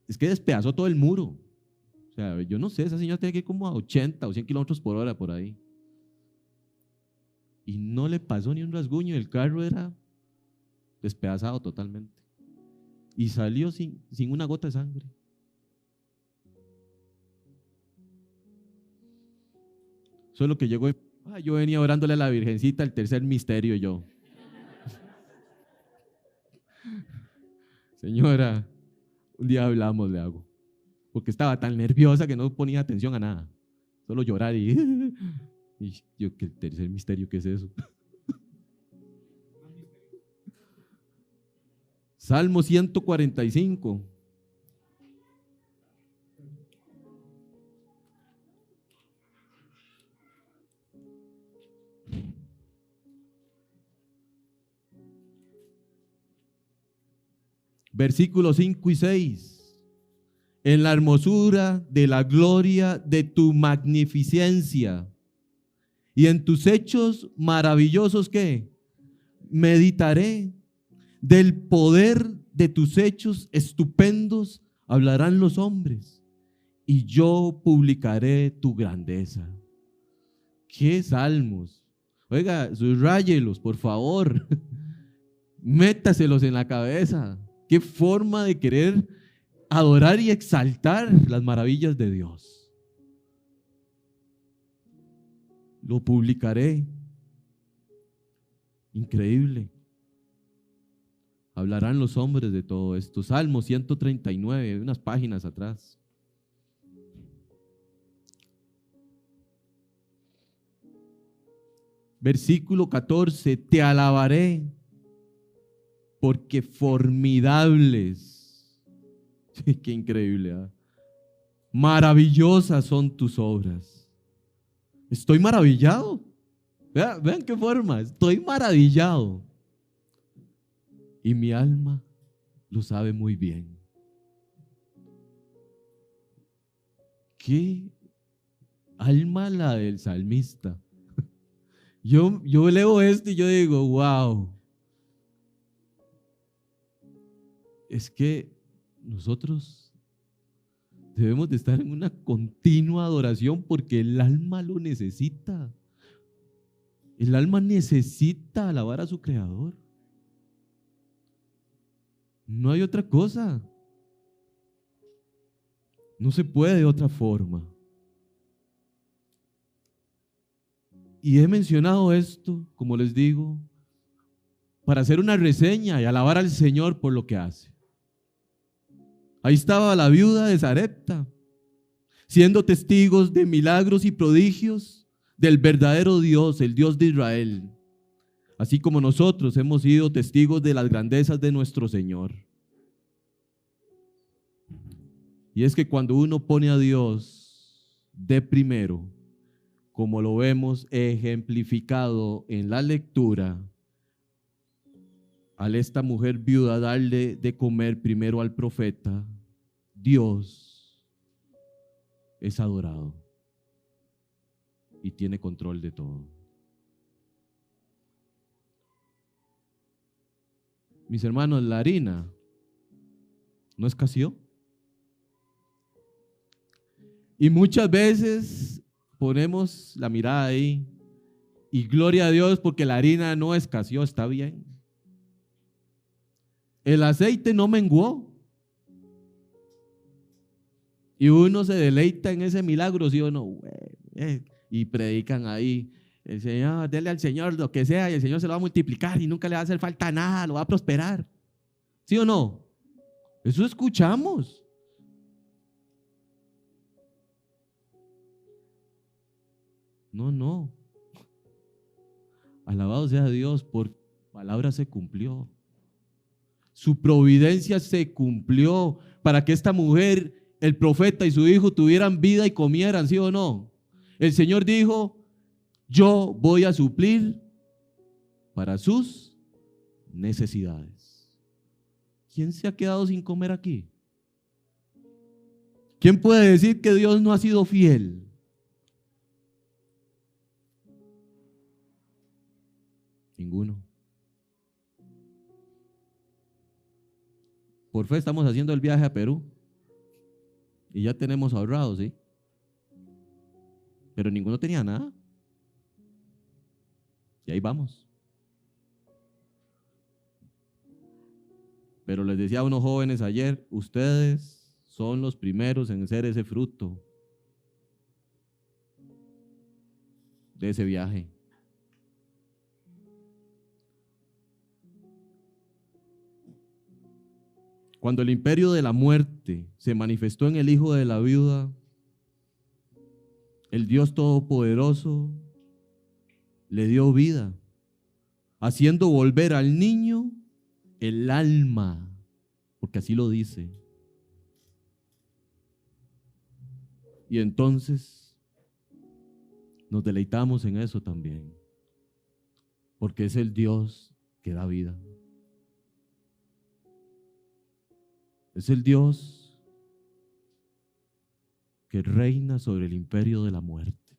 es que despedazó todo el muro. O sea, yo no sé, esa señora tiene que ir como a 80 o 100 kilómetros por hora por ahí. Y no le pasó ni un rasguño, el carro era despedazado totalmente. Y salió sin una gota de sangre. Solo que llegó, yo venía orándole a la Virgencita el tercer misterio yo. Señora, un día hablamos, le hago, porque estaba tan nerviosa que no ponía atención a nada, solo llorar y yo, ¿qué el tercer misterio qué es eso? Salmo 145. Versículos 5 y 6. En la hermosura de la gloria de tu magnificencia y en tus hechos maravillosos, ¿qué? Meditaré. Del poder de tus hechos estupendos hablarán los hombres y yo publicaré tu grandeza. ¿Qué salmos? Oiga, subrayelos, por favor. Métaselos en la cabeza. Qué forma de querer adorar y exaltar las maravillas de Dios. Lo publicaré. Increíble. Hablarán los hombres de todo esto. Salmo 139, unas páginas atrás. Versículo 14, te alabaré porque formidables, qué increíble, ¿eh? Maravillosas son tus obras. Estoy maravillado. Vean qué forma, estoy maravillado. Y mi alma lo sabe muy bien. ¿Qué alma la del salmista? Yo leo esto y yo digo, wow. es que nosotros debemos de estar en una continua adoración porque el alma lo necesita. El alma necesita alabar a su Creador. No hay otra cosa. No se puede de otra forma. Y he mencionado esto, como les digo, para hacer una reseña y alabar al Señor por lo que hace. Ahí estaba la viuda de Sarepta, siendo testigos de milagros y prodigios del verdadero Dios, el Dios de Israel. Así como nosotros hemos sido testigos de las grandezas de nuestro Señor. Y es que cuando uno pone a Dios de primero, como lo vemos ejemplificado en la lectura, al esta mujer viuda darle de comer primero al profeta, Dios es adorado y tiene control de todo. Mis hermanos, la harina no escaseó. Y muchas veces ponemos la mirada ahí y gloria a Dios porque la harina no escaseó, está bien. El aceite no menguó. Y uno se deleita en ese milagro, ¿sí o no? Y predican ahí, el Señor, dele al Señor lo que sea y el Señor se lo va a multiplicar y nunca le va a hacer falta nada, lo va a prosperar. ¿Sí o no? Eso escuchamos. No. Alabado sea Dios, por palabra se cumplió. Su providencia se cumplió para que esta mujer, el profeta y su hijo tuvieran vida y comieran, ¿sí o no? El Señor dijo, yo voy a suplir para sus necesidades. ¿Quién se ha quedado sin comer aquí? ¿Quién puede decir que Dios no ha sido fiel? Ninguno. Por fe estamos haciendo el viaje a Perú y ya tenemos ahorrado, ¿sí? Pero ninguno tenía nada. Y ahí vamos. Pero les decía a unos jóvenes ayer, ustedes son los primeros en ser ese fruto de ese viaje. Cuando el imperio de la muerte se manifestó en el hijo de la viuda, el Dios Todopoderoso le dio vida, haciendo volver al niño el alma, porque así lo dice. Y entonces nos deleitamos en eso también, porque es el Dios que da vida. Es el Dios que reina sobre el imperio de la muerte.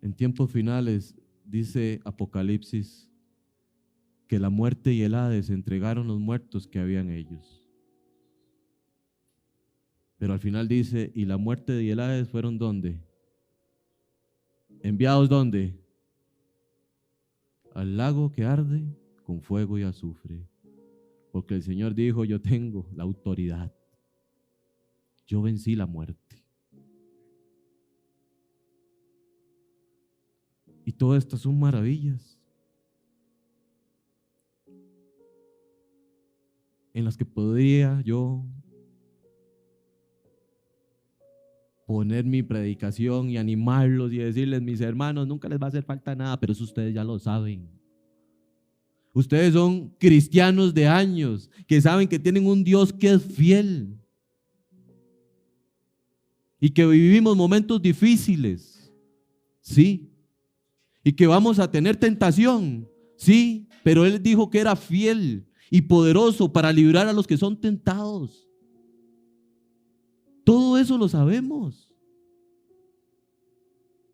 En tiempos finales, dice Apocalipsis, que la muerte y el Hades entregaron los muertos que habían ellos. Pero al final dice, y la muerte y el Hades fueron ¿dónde? ¿Enviados dónde? Al lago que arde con fuego y azufre. Porque el Señor dijo, yo tengo la autoridad. Yo vencí la muerte. Y todas estas son maravillas en las que podría yo poner mi predicación y animarlos y decirles, mis hermanos, nunca les va a hacer falta nada, pero eso ustedes ya lo saben. Ustedes son cristianos de años que saben que tienen un Dios que es fiel y que vivimos momentos difíciles, sí, y que vamos a tener tentación, sí, pero Él dijo que era fiel y poderoso para librar a los que son tentados. Todo eso lo sabemos.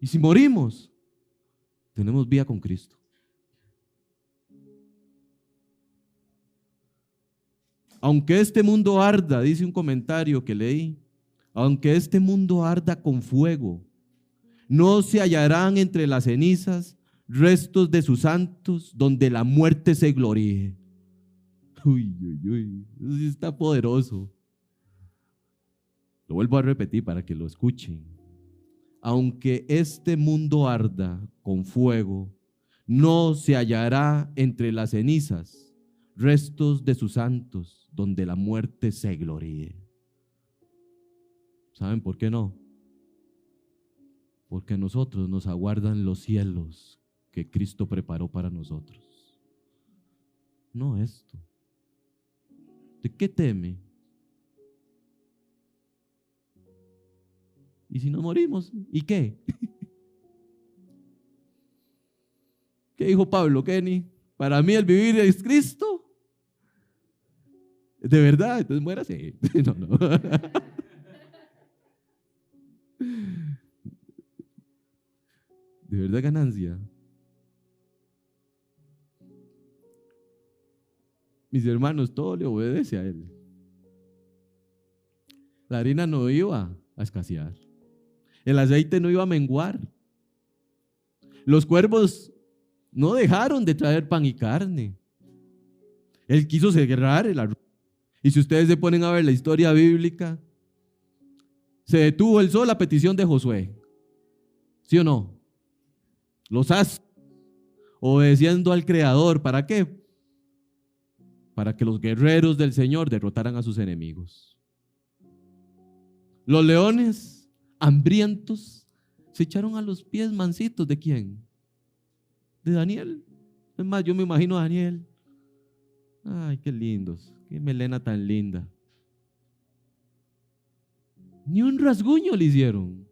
Y si morimos, tenemos vida con Cristo. Aunque este mundo arda, dice un comentario que leí, aunque este mundo arda con fuego, no se hallarán entre las cenizas restos de sus santos donde la muerte se gloríe. Uy, uy, uy, eso sí está poderoso. Lo vuelvo a repetir para que lo escuchen. Aunque este mundo arda con fuego, no se hallará entre las cenizas restos de sus santos donde la muerte se gloríe. ¿Saben por qué no? Porque a nosotros nos aguardan los cielos que Cristo preparó para nosotros. No esto. ¿De qué teme? ¿Y si nos morimos? ¿Y qué? ¿Qué dijo Pablo, Kenny? Para mí el vivir es Cristo. ¿De verdad? Entonces muérase. No, no. De verdad ganancia. Mis hermanos, todo le obedece a Él. La harina no iba a escasear. El aceite no iba a menguar. Los cuervos no dejaron de traer pan y carne. Él quiso cerrar el arroz. Y si ustedes se ponen a ver la historia bíblica, se detuvo el sol a petición de Josué. ¿Sí o no? Los astros obedeciendo al Creador. ¿Para qué? Para que los guerreros del Señor derrotaran a sus enemigos. Los leones hambrientos se echaron a los pies mansitos ¿de quién? De Daniel. Es más, yo me imagino a Daniel. Ay, qué lindos, qué melena tan linda. Ni un rasguño le hicieron.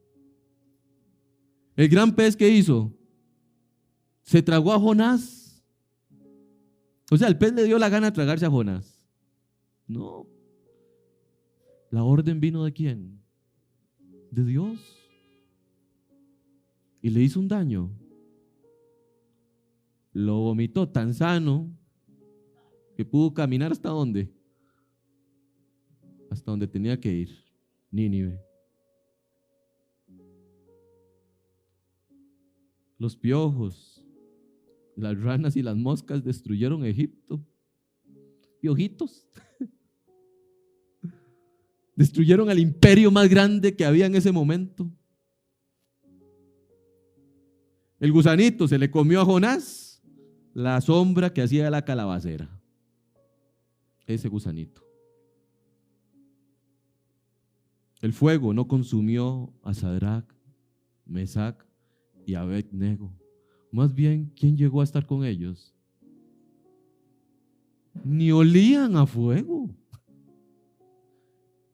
El gran pez que hizo, se tragó a Jonás. O sea, el pez le dio la gana de tragarse a Jonás. No. La orden vino ¿de quién? De Dios. Y le hizo un daño. Lo vomitó tan sano que pudo caminar ¿hasta dónde? Hasta donde tenía que ir, Nínive. Los piojos, las ranas y las moscas destruyeron Egipto. Piojitos. Destruyeron al imperio más grande que había en ese momento. El gusanito se le comió a Jonás la sombra que hacía la calabacera. Ese gusanito. El fuego no consumió a Sadrach, Mesac y Abed-nego. Más bien, ¿quién llegó a estar con ellos? Ni olían a fuego.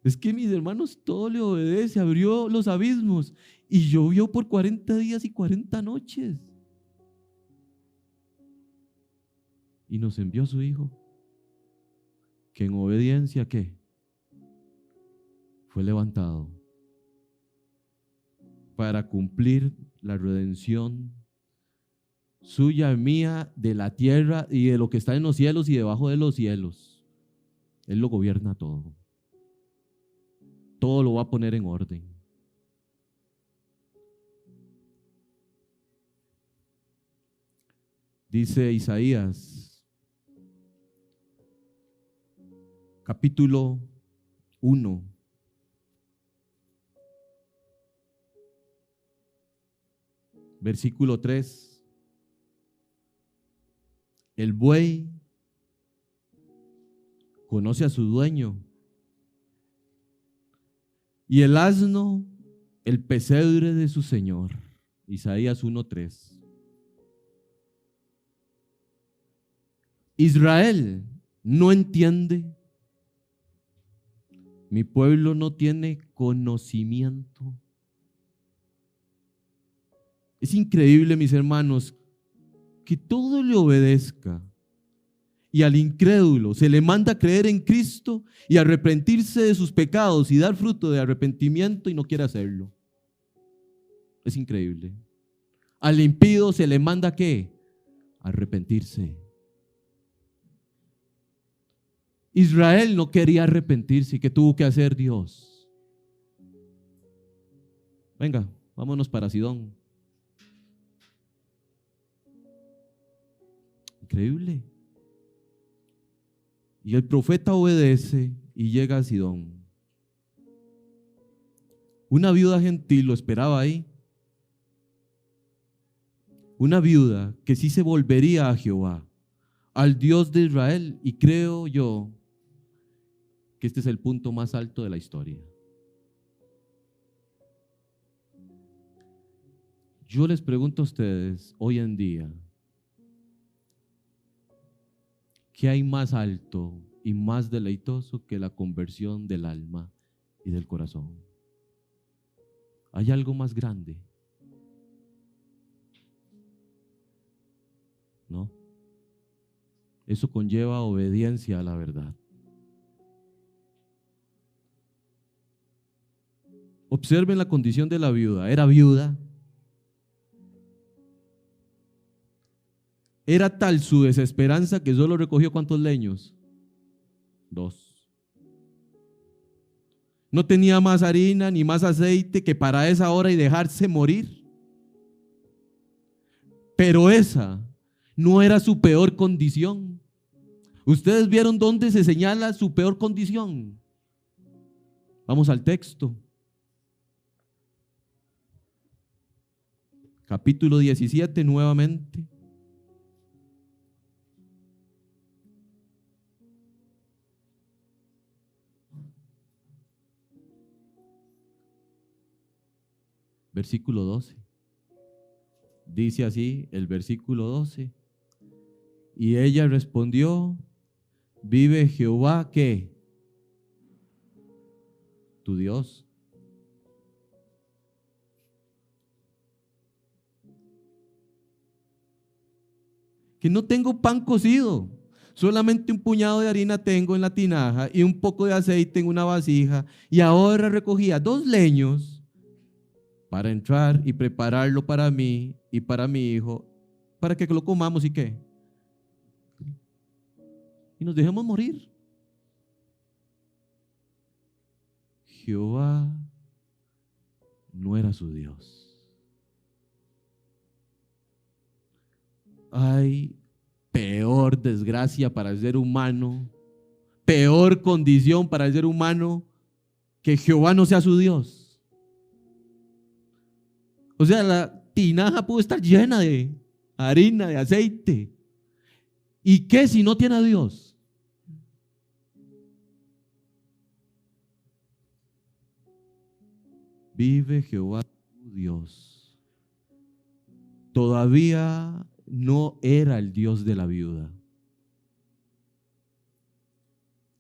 Es que mis hermanos, todo le obedece. Abrió los abismos y llovió por 40 días y 40 noches. Y nos envió a su Hijo, que en obediencia, ¿qué? Fue levantado para cumplir la redención suya, mía, de la tierra y de lo que está en los cielos y debajo de los cielos. Él lo gobierna todo. Todo lo va a poner en orden. Dice Isaías, capítulo 1. Versículo 3. El buey conoce a su dueño y el asno el pesebre de su señor. Isaías 1:3. Israel no entiende, mi pueblo no tiene conocimiento. Es increíble, mis hermanos, que todo le obedezca y al incrédulo se le manda a creer en Cristo y arrepentirse de sus pecados y dar fruto de arrepentimiento y no quiere hacerlo. Es increíble. Al impío se le manda ¿qué? Arrepentirse. Israel no quería arrepentirse. ¿Y qué tuvo que hacer Dios? Venga, vámonos para Sidón. Increíble. Y el profeta obedece y llega a Sidón. Una viuda gentil lo esperaba ahí. Una viuda que sí se volvería a Jehová, al Dios de Israel. Y creo yo que este es el punto más alto de la historia. Yo les pregunto a ustedes hoy en día, ¿qué hay más alto y más deleitoso que la conversión del alma y del corazón? ¿Hay algo más grande? ¿No? Eso conlleva obediencia a la verdad. Observen la condición de la viuda. Era viuda. Era tal su desesperanza que solo recogió ¿cuántos leños? 2. No tenía más harina ni más aceite que para esa hora y dejarse morir. Pero esa no era su peor condición. ¿Ustedes vieron dónde se señala su peor condición? Vamos al texto. Capítulo 17 nuevamente. Versículo 12. Dice así el versículo 12. Y ella respondió: vive Jehová, ¿qué? Tu Dios. Que no tengo pan cocido, solamente un puñado de harina tengo en la tinaja y un poco de aceite en una vasija, y ahora recogía 2 leños para entrar y prepararlo para mí y para mi hijo, para que lo comamos y qué, y nos dejemos morir. Jehová no era su Dios. Hay peor desgracia para el ser humano, peor condición para el ser humano, que Jehová no sea su Dios. O sea, la tinaja puede estar llena de harina, de aceite. ¿Y qué si no tiene a Dios? Vive Jehová tu Dios. Todavía no era el Dios de la viuda.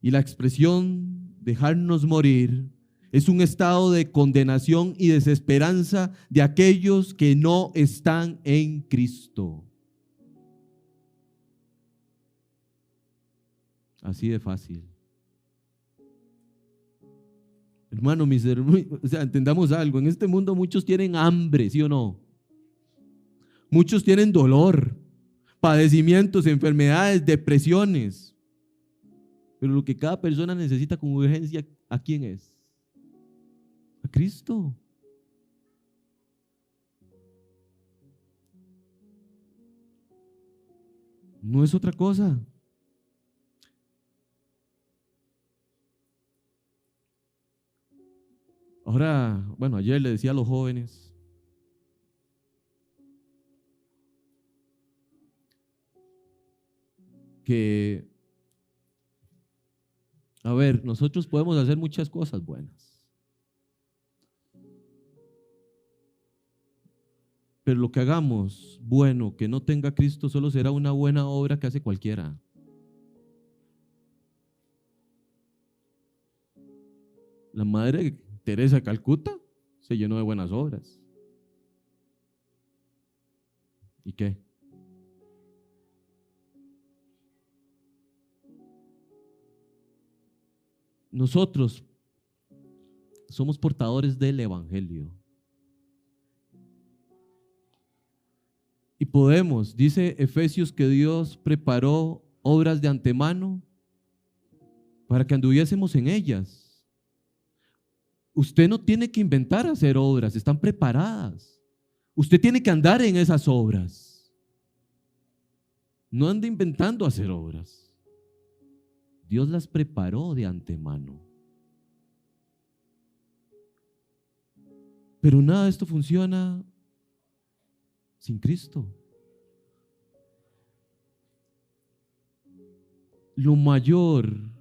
Y la expresión dejarnos morir es un estado de condenación y desesperanza de aquellos que no están en Cristo. Así de fácil. Hermano, o sea, entendamos algo. En este mundo muchos tienen hambre, ¿sí o no? Muchos tienen dolor, padecimientos, enfermedades, depresiones. Pero lo que cada persona necesita con urgencia, ¿a quién es? A Cristo. No es otra cosa. Ahora, bueno, ayer le decía a los jóvenes que, a ver, nosotros podemos hacer muchas cosas buenas, pero lo que hagamos bueno que no tenga a Cristo solo será una buena obra que hace cualquiera. La Madre Teresa de Calcuta se llenó de buenas obras. ¿Y qué? Nosotros somos portadores del Evangelio. Y podemos, dice Efesios, que Dios preparó obras de antemano para que anduviésemos en ellas. Usted no tiene que inventar hacer obras, están preparadas. Usted tiene que andar en esas obras. No ande inventando hacer obras. Dios las preparó de antemano. Pero nada de esto funciona sin Cristo. Lo mayor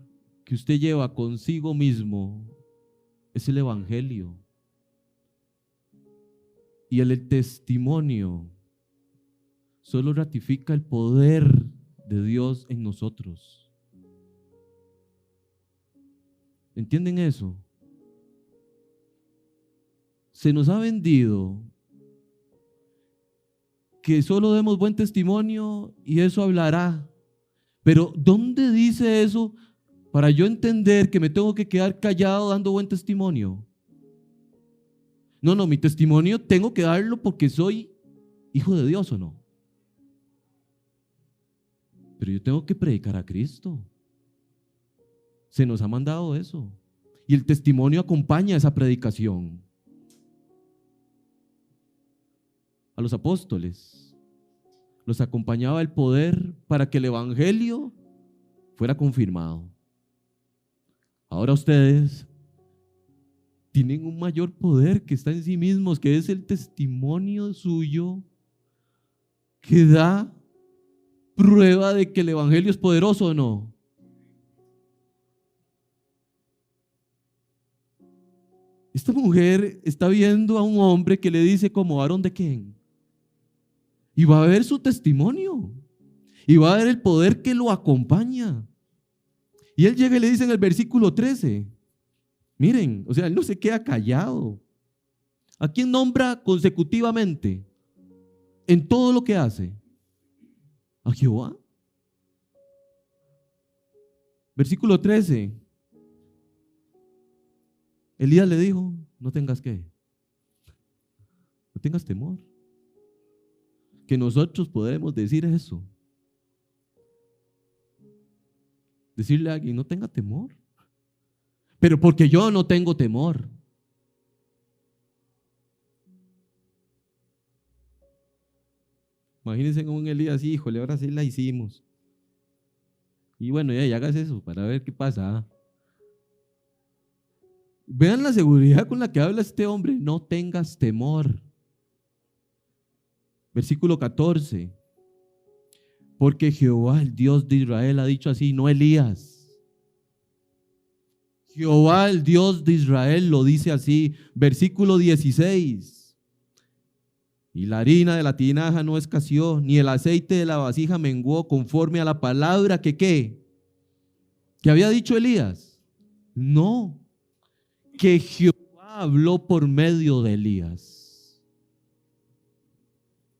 que usted lleva consigo mismo es el Evangelio. Y el testimonio solo ratifica el poder de Dios en nosotros. ¿Entienden eso? Se nos ha vendido que solo demos buen testimonio y eso hablará. Pero ¿dónde dice eso para yo entender que me tengo que quedar callado dando buen testimonio? No, mi testimonio tengo que darlo porque soy hijo de Dios, ¿o no? Pero yo tengo que predicar a Cristo. Se nos ha mandado eso. Y el testimonio acompaña esa predicación. A los apóstoles los acompañaba el poder para que el evangelio fuera confirmado. Ahora ustedes tienen un mayor poder que está en sí mismos, que es el testimonio suyo, que da prueba de que el evangelio es poderoso o no. Esta mujer está viendo a un hombre que le dice como varón de quién. Y va a ver su testimonio. Y va a ver el poder que lo acompaña. Y él llega y le dice en el versículo 13. Miren, o sea, él no se queda callado. ¿A quién nombra consecutivamente en todo lo que hace? A Jehová. Versículo 13. Elías le dijo, no tengas qué. No tengas temor. Que nosotros podremos decir eso. Decirle a alguien, no tenga temor. Pero porque yo no tengo temor. Imagínense en un Elías, híjole, ahora sí la hicimos. Y bueno, ya hagas eso para ver qué pasa. Vean la seguridad con la que habla este hombre. No tengas temor. Versículo 14. Porque Jehová, el Dios de Israel, ha dicho así, no Elías. Jehová, el Dios de Israel, lo dice así. Versículo 16. Y la harina de la tinaja no escaseó, ni el aceite de la vasija menguó, conforme a la palabra que ¿qué? ¿Que había dicho Elías? No, que Jehová habló por medio de Elías.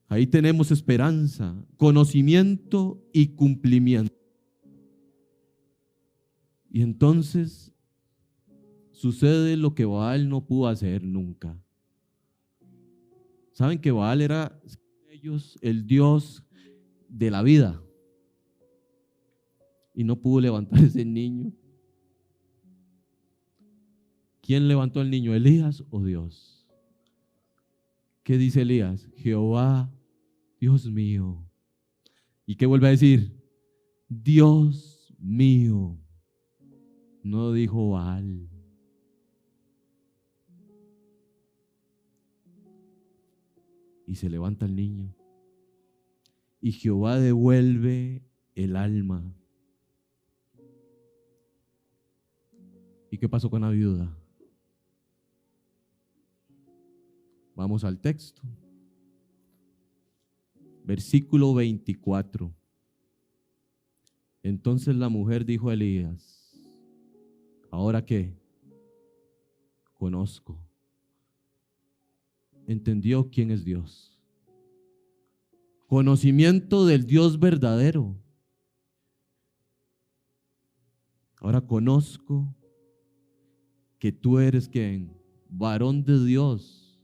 Ahí tenemos esperanza, conocimiento y cumplimiento. Y entonces sucede lo que Baal no pudo hacer nunca. ¿Saben que Baal era ellos el Dios de la vida? Y no pudo levantar ese niño. ¿Quién levantó al niño, Elías o Dios? ¿Qué dice Elías? Jehová, Dios mío. ¿Y qué vuelve a decir? Dios mío. No dijo Baal. Y se levanta el niño. Y Jehová devuelve el alma. ¿Y qué pasó con la viuda? Vamos al texto. Versículo 24. Entonces la mujer dijo a Elías, ¿ahora qué? Conozco. Entendió quién es Dios. Conocimiento del Dios verdadero. Ahora conozco que tú eres quien, varón de Dios,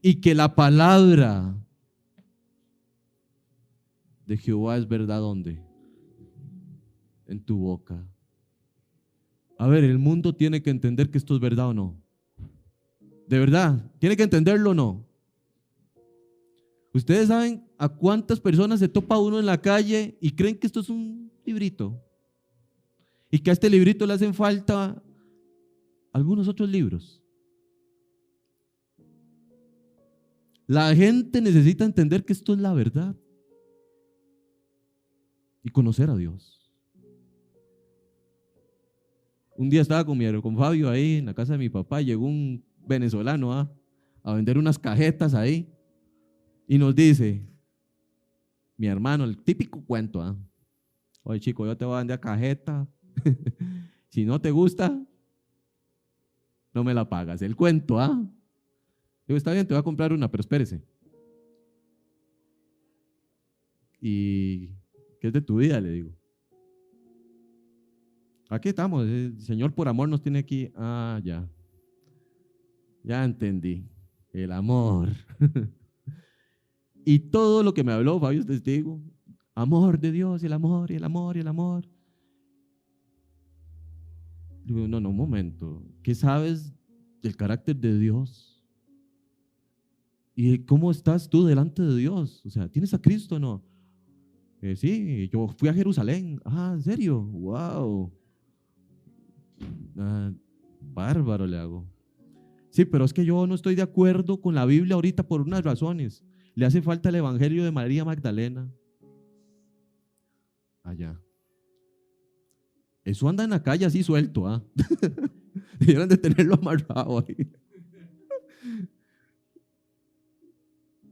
y que la palabra de Jehová es verdad. ¿Dónde? En tu boca. A ver, el mundo tiene que entender que esto es verdad o no. De verdad, tiene que entenderlo o no. Ustedes saben a cuántas personas se topa uno en la calle y creen que esto es un librito. Y que a este librito le hacen falta algunos otros libros. La gente necesita entender que esto es la verdad y conocer a Dios. Un día estaba con Fabio ahí en la casa de mi papá y llegó un venezolano a vender unas cajetas ahí y nos dice, mi hermano, el típico cuento, oye chico, yo te voy a vender cajeta, si no te gusta, no me la pagas, el cuento, Digo, está bien, te voy a comprar una, pero espérese. ¿Y qué es de tu vida? Le digo. Aquí estamos, el Señor por amor nos tiene aquí. Ya. Ya entendí. El amor. Y todo lo que me habló, Fabio es testigo. Amor de Dios, y el amor, y el amor, y el amor. Digo, no, un momento. ¿Qué sabes del carácter de Dios? ¿Y cómo estás tú delante de Dios? O sea, ¿tienes a Cristo o no? Sí, yo fui a Jerusalén. ¿En serio? Wow. Bárbaro le hago. Sí, pero es que yo no estoy de acuerdo con la Biblia ahorita por unas razones. Le hace falta el Evangelio de María Magdalena. Allá. Eso anda en la calle así suelto, Debieron de tenerlo amarrado ahí.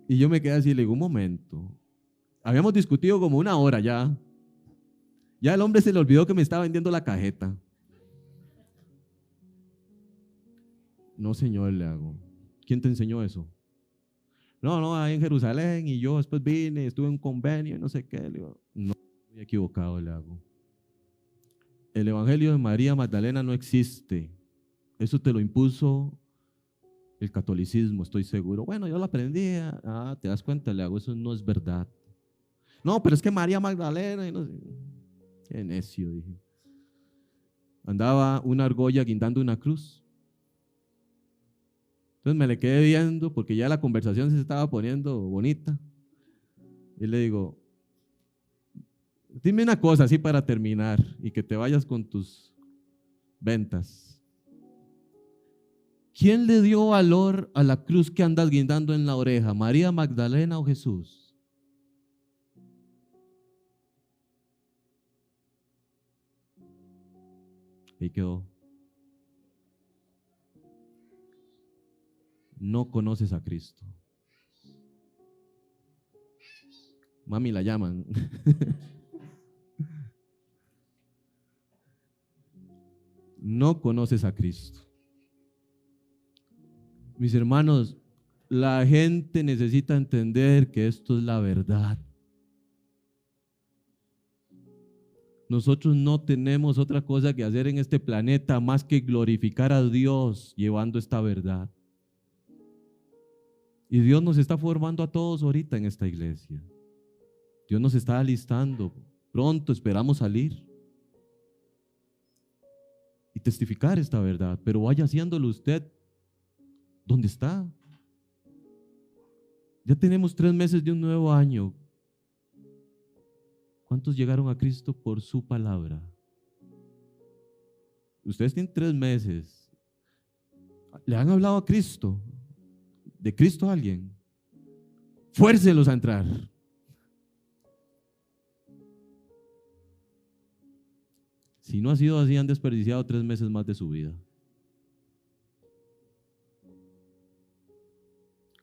Y yo me quedé así, le digo, un momento. Habíamos discutido como una hora ya. Ya el hombre se le olvidó que me estaba vendiendo la cajeta. No, señor, le hago. ¿Quién te enseñó eso? No, ahí en Jerusalén y yo después vine, estuve en un convenio y no sé qué. Le digo, no, estoy equivocado, le hago. El Evangelio de María Magdalena no existe. Eso te lo impuso el catolicismo, estoy seguro. Bueno, yo lo aprendí. Te das cuenta, le hago, eso no es verdad. No, pero es que María Magdalena, y no sé. Qué necio, dije. Andaba una argolla guindando una cruz. Entonces me le quedé viendo porque ya la conversación se estaba poniendo bonita. Y le digo, dime una cosa así para terminar y que te vayas con tus ventas. ¿Quién le dio valor a la cruz que andas guindando en la oreja? ¿María Magdalena o Jesús? Ahí quedó. No conoces a Cristo. Mami la llaman. No conoces a Cristo. Mis hermanos, la gente necesita entender que esto es la verdad. Nosotros no tenemos otra cosa que hacer en este planeta más que glorificar a Dios llevando esta verdad. Y Dios nos está formando a todos ahorita en esta iglesia. Dios nos está alistando. Pronto esperamos salir y testificar esta verdad, pero vaya haciéndolo usted donde está. Ya tenemos 3 meses de un nuevo año. ¿Cuántos llegaron a Cristo por su palabra? Ustedes tienen 3 meses. ¿Le han hablado a Cristo? ¿De Cristo a alguien? Fuércelos a entrar. Si no ha sido así, han desperdiciado 3 meses más de su vida.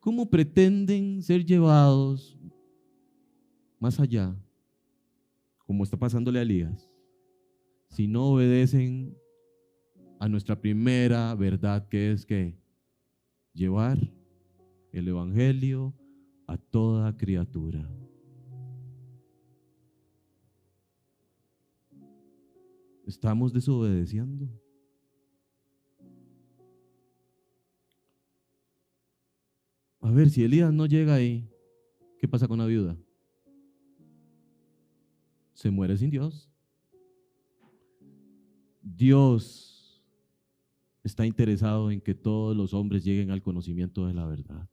¿Cómo pretenden ser llevados más allá, como está pasándole a Elías, si no obedecen a nuestra primera verdad, que es que llevar el Evangelio a toda criatura? Estamos desobedeciendo. A ver, si Elías no llega ahí, ¿qué pasa con la viuda? Se muere sin Dios. Dios está interesado en que todos los hombres lleguen al conocimiento de la verdad.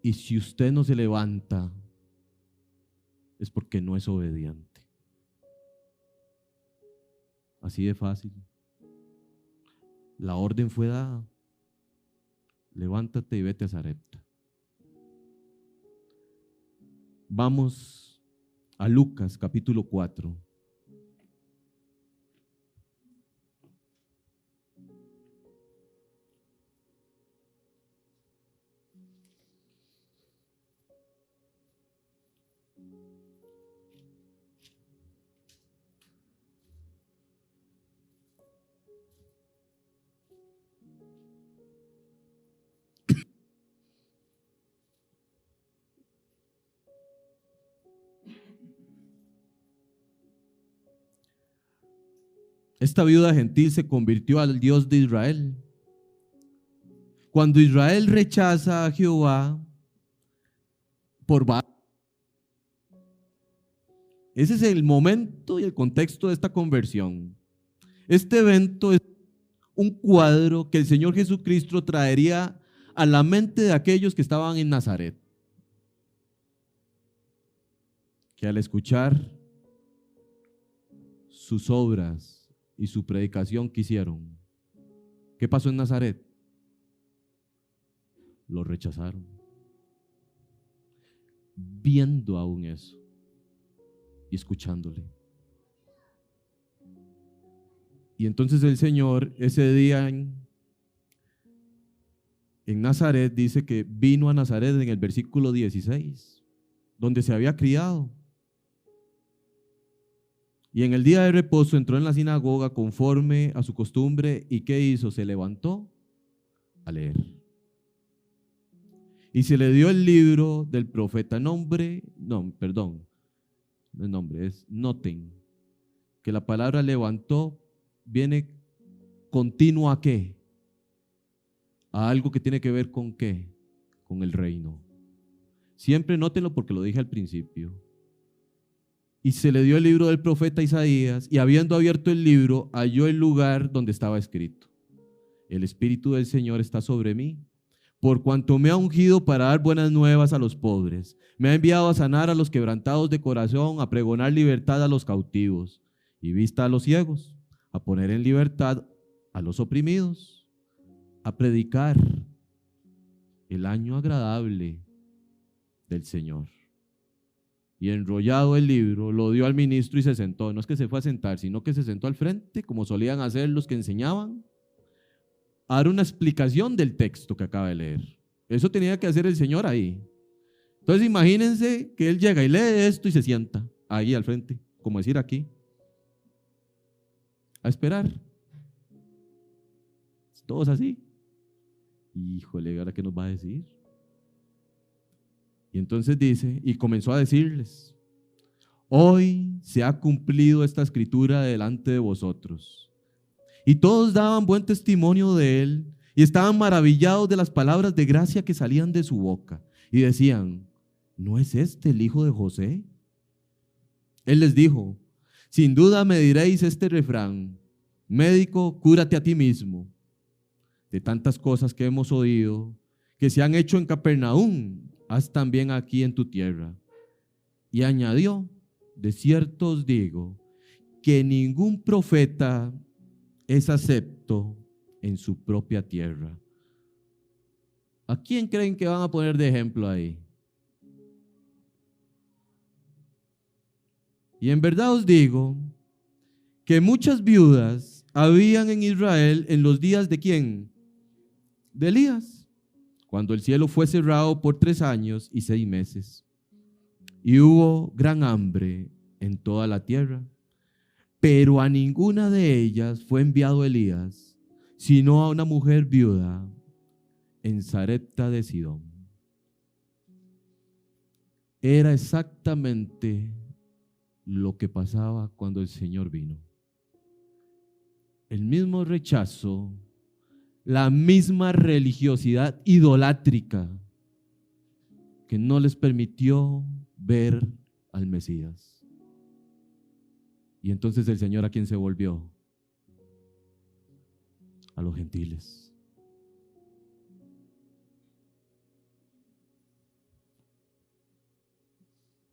Y si usted no se levanta, es porque no es obediente. Así de fácil. La orden fue dada. Levántate y vete a Sarepta. Vamos a Lucas capítulo 4. Esta viuda gentil se convirtió al Dios de Israel. Cuando Israel rechaza a Jehová por Baal, ese es el momento y el contexto de esta conversión. Este evento es un cuadro que el Señor Jesucristo traería a la mente de aquellos que estaban en Nazaret, que al escuchar sus obras y su predicación que hicieron, ¿qué pasó en Nazaret? Lo rechazaron. Viendo aún eso y escuchándole. Y entonces el Señor ese día en Nazaret dice que vino a Nazaret en el versículo 16, donde se había criado. Y en el día de reposo entró en la sinagoga conforme a su costumbre. ¿Y qué hizo? Se levantó a leer. Y se le dio el libro del profeta. Noten que la palabra levantó viene continuo a qué? A algo que tiene que ver con qué? Con el reino. Siempre nótenlo porque lo dije al principio. Y se le dio el libro del profeta Isaías, y habiendo abierto el libro, halló el lugar donde estaba escrito: el Espíritu del Señor está sobre mí, por cuanto me ha ungido para dar buenas nuevas a los pobres. Me ha enviado a sanar a los quebrantados de corazón, a pregonar libertad a los cautivos y vista a los ciegos, a poner en libertad a los oprimidos, a predicar el año agradable del Señor. Y enrollado el libro, lo dio al ministro y se sentó. No es que se fue a sentar, sino que se sentó al frente, como solían hacer los que enseñaban, a dar una explicación del texto que acaba de leer. Eso tenía que hacer el Señor ahí. Entonces imagínense que él llega y lee esto y se sienta ahí al frente, como decir aquí, a esperar. Todos así. Híjole, ¿ahora qué nos va a decir? Y entonces dice, y comenzó a decirles: hoy se ha cumplido esta escritura delante de vosotros. Y todos daban buen testimonio de él y estaban maravillados de las palabras de gracia que salían de su boca. Y decían: ¿no es este el hijo de José? Él les dijo: sin duda me diréis este refrán: médico, cúrate a ti mismo. De tantas cosas que hemos oído que se han hecho en Capernaum, haz también aquí en tu tierra. Y añadió: de cierto os digo que ningún profeta es acepto en su propia tierra. ¿A quién creen que van a poner de ejemplo ahí? Y en verdad os digo que muchas viudas habían en Israel en los días de ¿quién? De Elías, cuando el cielo fue cerrado por 3 años y 6 meses, y hubo gran hambre en toda la tierra. Pero a ninguna de ellas fue enviado Elías, sino a una mujer viuda en Sarepta de Sidón. Era exactamente lo que pasaba cuando el Señor vino. El mismo rechazo, la misma religiosidad idolátrica que no les permitió ver al Mesías. Y entonces el Señor, ¿a quién se volvió? A los gentiles.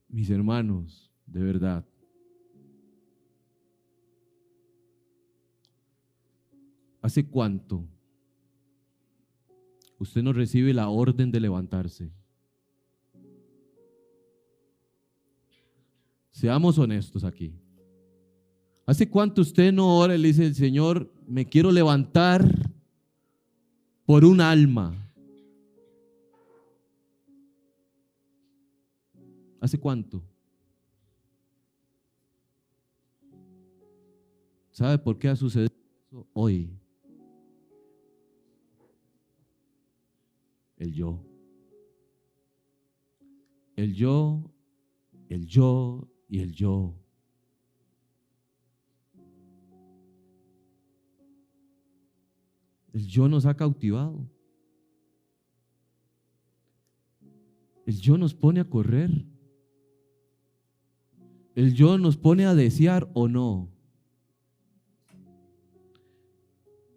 Mis hermanos, de verdad, ¿hace cuánto usted no recibe la orden de levantarse? Seamos honestos aquí. ¿Hace cuánto usted no ora y le dice, Señor, me quiero levantar por un alma? ¿Hace cuánto? ¿Sabe por qué ha sucedido eso hoy? El yo. El yo, el yo y el yo. El yo nos ha cautivado. El yo nos pone a correr. El yo nos pone a desear o no.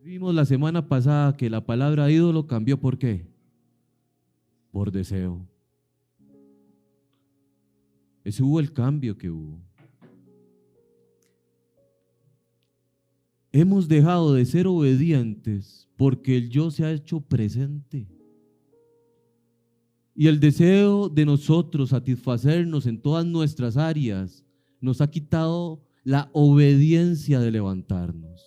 Vimos la semana pasada que la palabra ídolo cambió. ¿Por qué? Por deseo. Ese hubo el cambio que hubo. Hemos dejado de ser obedientes porque el yo se ha hecho presente. Y el deseo de nosotros satisfacernos en todas nuestras áreas nos ha quitado la obediencia de levantarnos.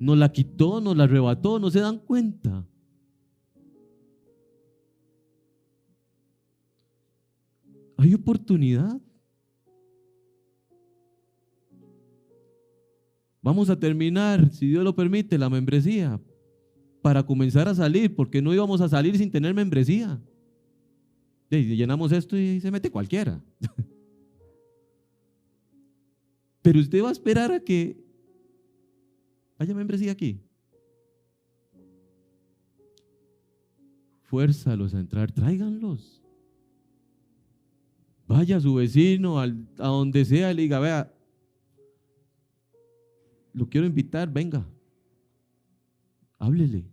Nos la quitó, nos la arrebató, ¿no se dan cuenta? Hay oportunidad. Vamos a terminar, si Dios lo permite, la membresía para comenzar a salir, porque no íbamos a salir sin tener membresía. Y llenamos esto y se mete cualquiera. Pero usted va a esperar a que haya membresía aquí. Fuérzalos a entrar, tráiganlos. Vaya a su vecino, a donde sea, y le diga, vea, lo quiero invitar, venga, háblele.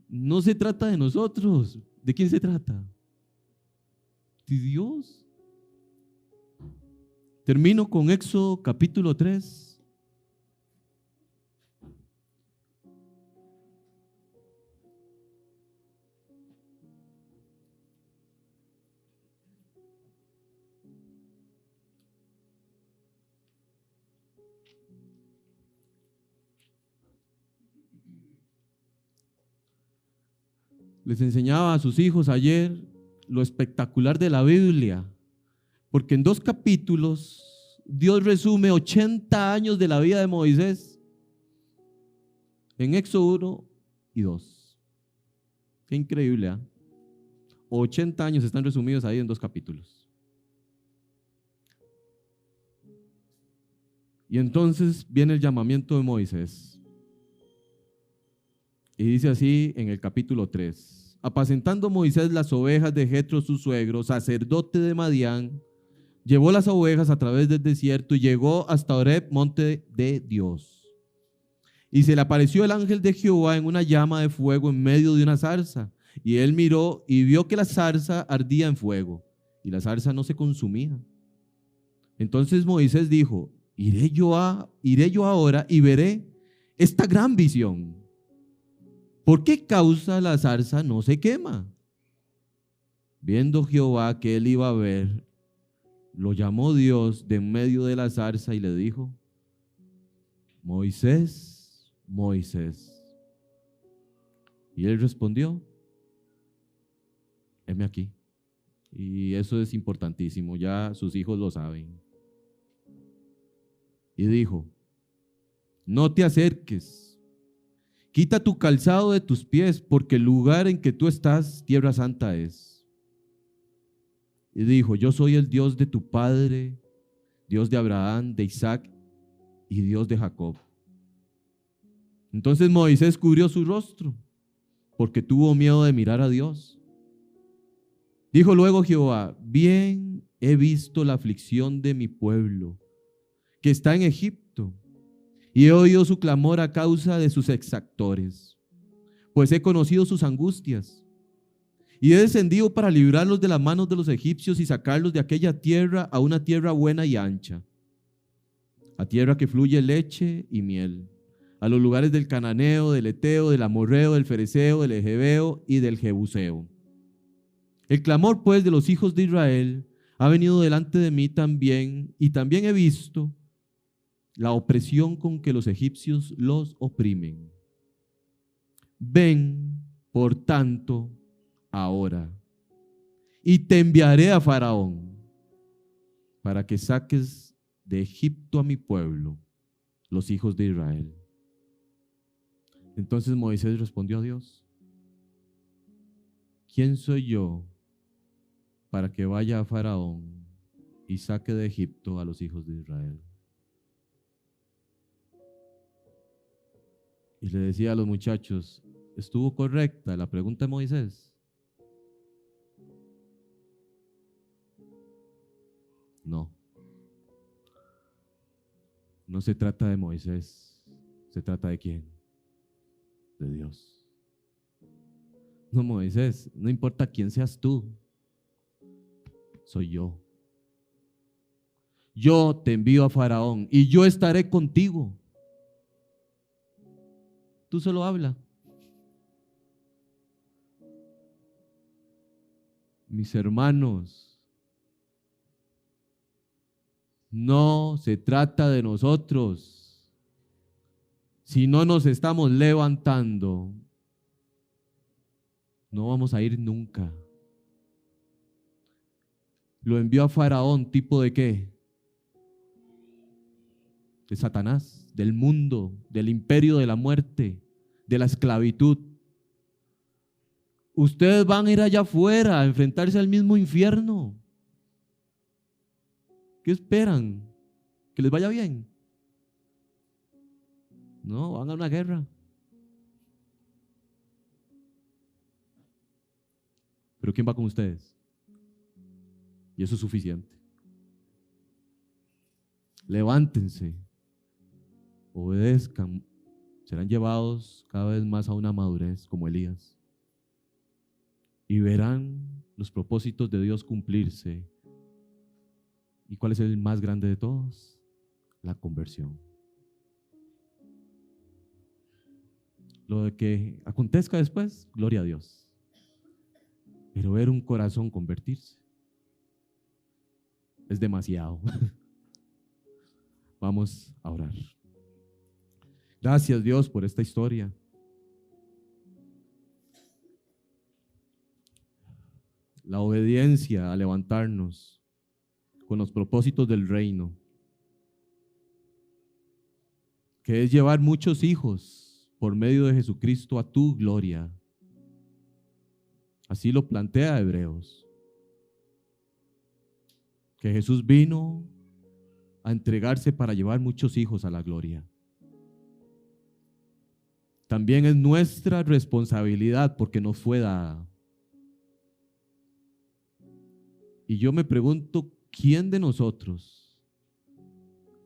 No se trata de nosotros. ¿De quién se trata? De Dios. Termino con Éxodo capítulo 3. Les enseñaba a sus hijos ayer lo espectacular de la Biblia, porque en 2 capítulos Dios resume 80 años de la vida de Moisés en Éxodo 1 y 2. Qué increíble, ¿eh? 80 años están resumidos ahí en 2 capítulos. Y entonces viene el llamamiento de Moisés. Y dice así en el capítulo 3. Apacentando Moisés las ovejas de Jetro su suegro, sacerdote de Madián, llevó las ovejas a través del desierto y llegó hasta Horeb, monte de Dios. Y se le apareció el ángel de Jehová en una llama de fuego en medio de una zarza. Y él miró y vio que la zarza ardía en fuego y la zarza no se consumía. Entonces Moisés dijo, iré yo ahora y veré esta gran visión. ¿Por qué causa la zarza no se quema? Viendo Jehová que él iba a ver, lo llamó Dios de en medio de la zarza y le dijo, Moisés, Moisés. Y él respondió, heme aquí. Y eso es importantísimo, ya sus hijos lo saben. Y dijo, no te acerques. Quita tu calzado de tus pies, porque el lugar en que tú estás, tierra santa es. Y dijo, yo soy el Dios de tu padre, Dios de Abraham, de Isaac y Dios de Jacob. Entonces Moisés cubrió su rostro, porque tuvo miedo de mirar a Dios. Dijo luego Jehová: bien he visto la aflicción de mi pueblo, que está en Egipto, y he oído su clamor a causa de sus exactores, pues he conocido sus angustias. Y he descendido para librarlos de las manos de los egipcios y sacarlos de aquella tierra a una tierra buena y ancha, a tierra que fluye leche y miel, a los lugares del cananeo, del eteo, del amorreo, del fereceo, del ejebeo y del jebuseo. El clamor pues de los hijos de Israel ha venido delante de mí también, y también he visto la opresión con que los egipcios los oprimen. Ven, por tanto, ahora, y te enviaré a Faraón para que saques de Egipto a mi pueblo, los hijos de Israel. Entonces Moisés respondió a Dios: ¿quién soy yo para que vaya a Faraón y saque de Egipto a los hijos de Israel? Y le decía a los muchachos: ¿estuvo correcta la pregunta de Moisés? No. No se trata de Moisés. ¿Se trata de quién? De Dios. No, Moisés, no importa quién seas tú, soy yo. Yo te envío a Faraón y yo estaré contigo. Tú solo habla. Mis hermanos, no se trata de nosotros. Si no nos estamos levantando, no vamos a ir nunca. Lo envió a Faraón, ¿tipo de qué? De Satanás, del mundo, del imperio de la muerte, de la esclavitud. Ustedes van a ir allá afuera a enfrentarse al mismo infierno. ¿Qué esperan? ¿Que les vaya bien? No, van a una guerra. Pero ¿quién va con ustedes? Y eso es suficiente. Levántense, obedezcan, serán llevados cada vez más a una madurez como Elías y verán los propósitos de Dios cumplirse. ¿Y cuál es el más grande de todos? La conversión. Lo de que acontezca después, gloria a Dios. Pero ver un corazón convertirse es demasiado. Vamos a orar. Gracias, Dios, por esta historia. La obediencia a levantarnos con los propósitos del reino, que es llevar muchos hijos por medio de Jesucristo a tu gloria. Así lo plantea Hebreos. Que Jesús vino a entregarse para llevar muchos hijos a la gloria. También es nuestra responsabilidad porque nos fue dada. Y yo me pregunto, ¿quién de nosotros,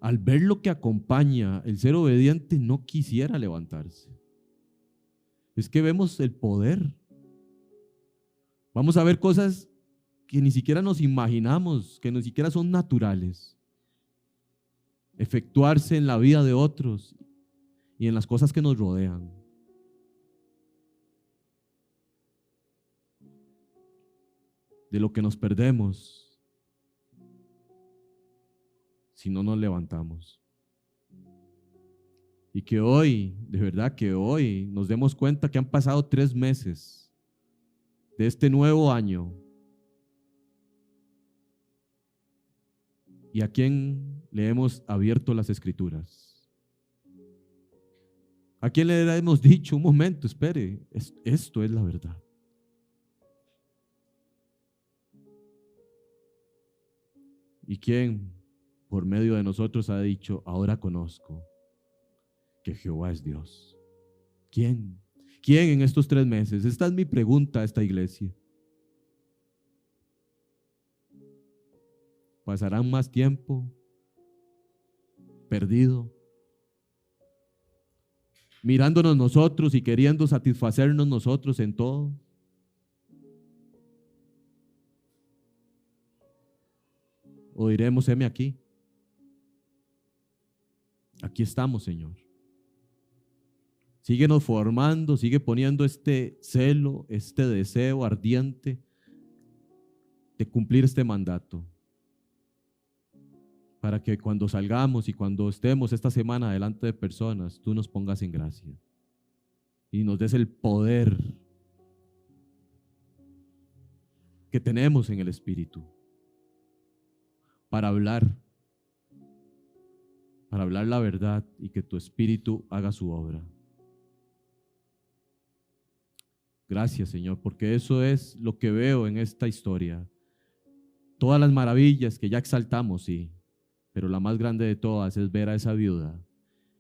al ver lo que acompaña el ser obediente, no quisiera levantarse? Es que vemos el poder. Vamos a ver cosas que ni siquiera nos imaginamos, que ni siquiera son naturales. Efectuarse en la vida de otros y en las cosas que nos rodean. De lo que nos perdemos si no nos levantamos. Y que hoy, de verdad que hoy nos demos cuenta que han pasado 3 meses de este nuevo año. ¿Y a quién le hemos abierto las escrituras? ¿A quién le hemos dicho, un momento, espere, esto es la verdad? ¿Y quién por medio de nosotros ha dicho, ahora conozco que Jehová es Dios? ¿Quién? ¿Quién en estos 3 meses? Esta es mi pregunta a esta iglesia. pasarán más tiempo perdido, mirándonos nosotros y queriendo satisfacernos nosotros en todo. O diremos, heme aquí. Aquí estamos, Señor. Síguenos formando, sigue poniendo este celo, este deseo ardiente de cumplir este mandato, para que cuando salgamos y cuando estemos esta semana delante de personas, tú nos pongas en gracia y nos des el poder que tenemos en el Espíritu para hablar la verdad y que tu Espíritu haga su obra. Gracias, Señor, porque eso es lo que veo en esta historia. Todas las maravillas que ya exaltamos, sí, pero la más grande de todas es ver a esa viuda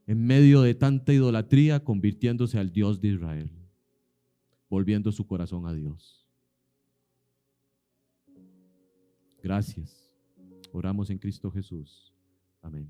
en medio de tanta idolatría convirtiéndose al Dios de Israel, volviendo su corazón a Dios. Gracias. Oramos en Cristo Jesús. Amén.